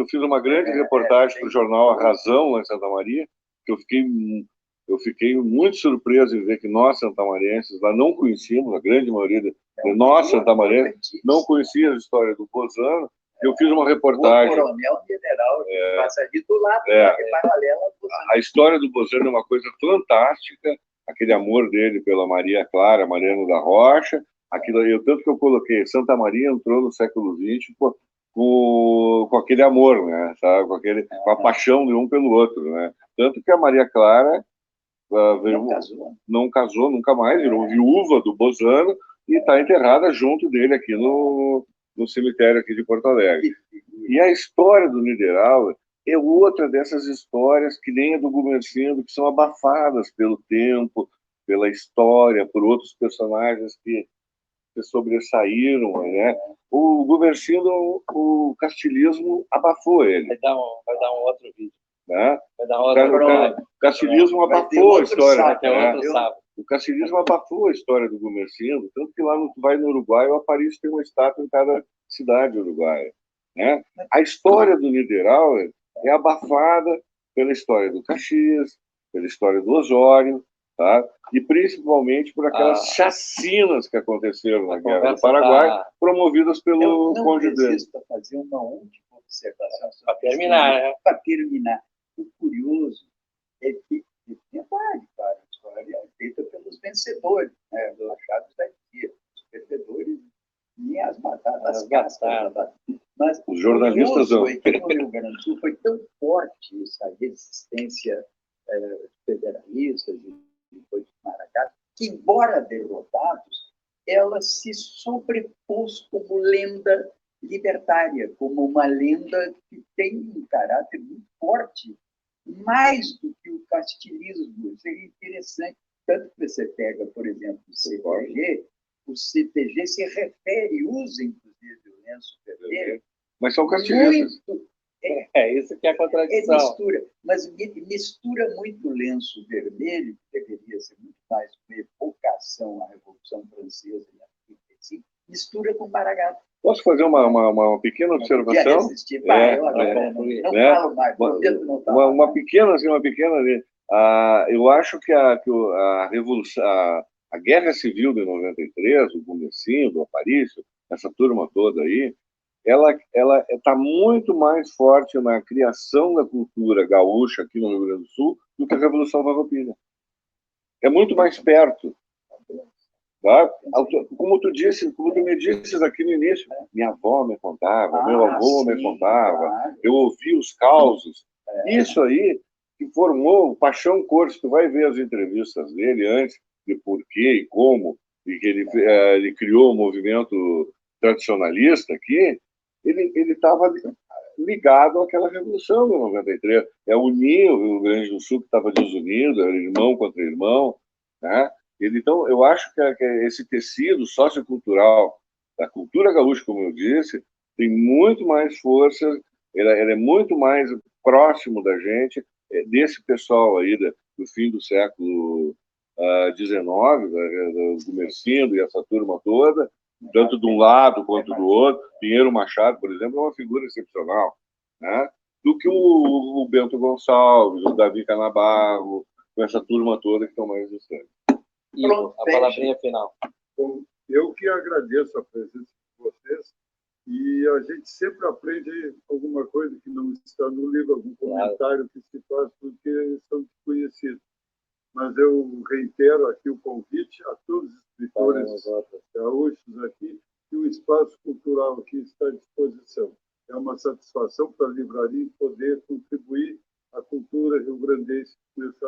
fiz uma grande reportagem para o jornal A Razão, lá em Santa Maria, que eu fiquei muito surpreso em ver que nós, santamarienses, lá não conhecíamos, a grande maioria de nós, santamarienses, não conhecia a história do Bozano. Eu fiz uma reportagem. O Coronel Niederauer, que passa ali do lado, paralela ao Bozano. A história do Bozano é uma coisa fantástica, aquele amor dele pela Maria Clara, Mariano da Rocha, tanto que eu coloquei, Santa Maria entrou no século XX com aquele amor, né, sabe? Com a paixão de um pelo outro, né? Tanto que a Maria Clara não casou nunca mais, virou viúva do Bozano e está enterrada junto dele aqui no cemitério aqui de Porto Alegre. E a história do Niederauer é outra dessas histórias que nem a do Gumercindo, que são abafadas pelo tempo, pela história, por outros personagens que sobressaíram, né? O Gumercindo, o castilismo abafou ele. Vai dar um outro vídeo. Né? O castilismo abafou a história. Sábado. O castilismo abafou a história do Gumercindo, tanto que lá vai no Uruguai, o Aparício tem uma estátua em cada cidade uruguaia. Né? A história do Niederauer é abafada pela história do Caxias, pela história do Osório, tá? E principalmente por aquelas chacinas que aconteceram na Guerra do Paraguai, promovidas pelo cônjuge dele. Eu fazer uma última observação para terminar. Para terminar. O curioso é que, é verdade, cara, a história é feita pelos vencedores, né? Dos achados da dia. Os perdedores nem as batatas cascadas. Mas os jornalistas não. Que no Rio Grande do Sul foi tão forte essa resistência federalista de depois de Maracás, que, embora derrotados, ela se sobrepôs como lenda libertária, como uma lenda que tem um caráter muito forte, mais do que o castilismo. Seria interessante, tanto que você pega, por exemplo, o CTG se refere, usa inclusive o lenço vermelho. Mas são castilistas. Isso que é a contradição. Mas mistura muito o lenço vermelho, que deveria ser muito mais uma evocação à Revolução Francesa e a 35, mistura com Maragato. Posso fazer uma pequena observação? Uma pequena. Eu acho que a Revolução, a Guerra Civil de 93, o Gumercindo, o Aparício, essa turma toda aí, ela está muito mais forte na criação da cultura gaúcha aqui no Rio Grande do Sul do que a Revolução Farroupilha. É muito mais perto. Tá? Como tu me disses aqui no início, minha avó me contava, meu avô me contava, eu ouvi os causos. Isso aí que formou o Paixão Corso. Tu vai ver as entrevistas dele antes, de porquê e como, e que ele criou o movimento tradicionalista aqui. Ele estava ligado àquela revolução de 93. Unir o Rio Grande do Sul, que estava desunido, era irmão contra irmão. Né? Então, eu acho que esse tecido sociocultural da cultura gaúcha, como eu disse, tem muito mais força, ele é muito mais próximo da gente, desse pessoal aí do fim do século XIX, do Gumercindo e essa turma toda, tanto de um lado quanto do outro. Pinheiro Machado, por exemplo, é uma figura excepcional, né? Do que o Bento Gonçalves, o Davi Canabarro, com essa turma toda que estão mais distantes. E a palavrinha final. Bom, eu que agradeço a presença de vocês, e a gente sempre aprende alguma coisa que não está no livro, algum comentário que se faz porque são desconhecidos. Mas eu reitero aqui o convite a todos os escritores gaúchos aqui, que o espaço cultural aqui está à disposição. É uma satisfação para a livraria poder contribuir à cultura rio-grandense nesse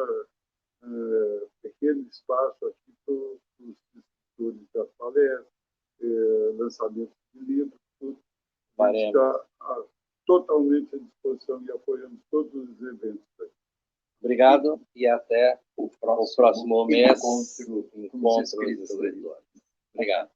pequeno espaço aqui para os escritores da palestra, lançamento de livros, tudo. A gente está totalmente à disposição e apoiando todos os eventos. Obrigado e até o próximo mês. Encontro com os escritores. Obrigado.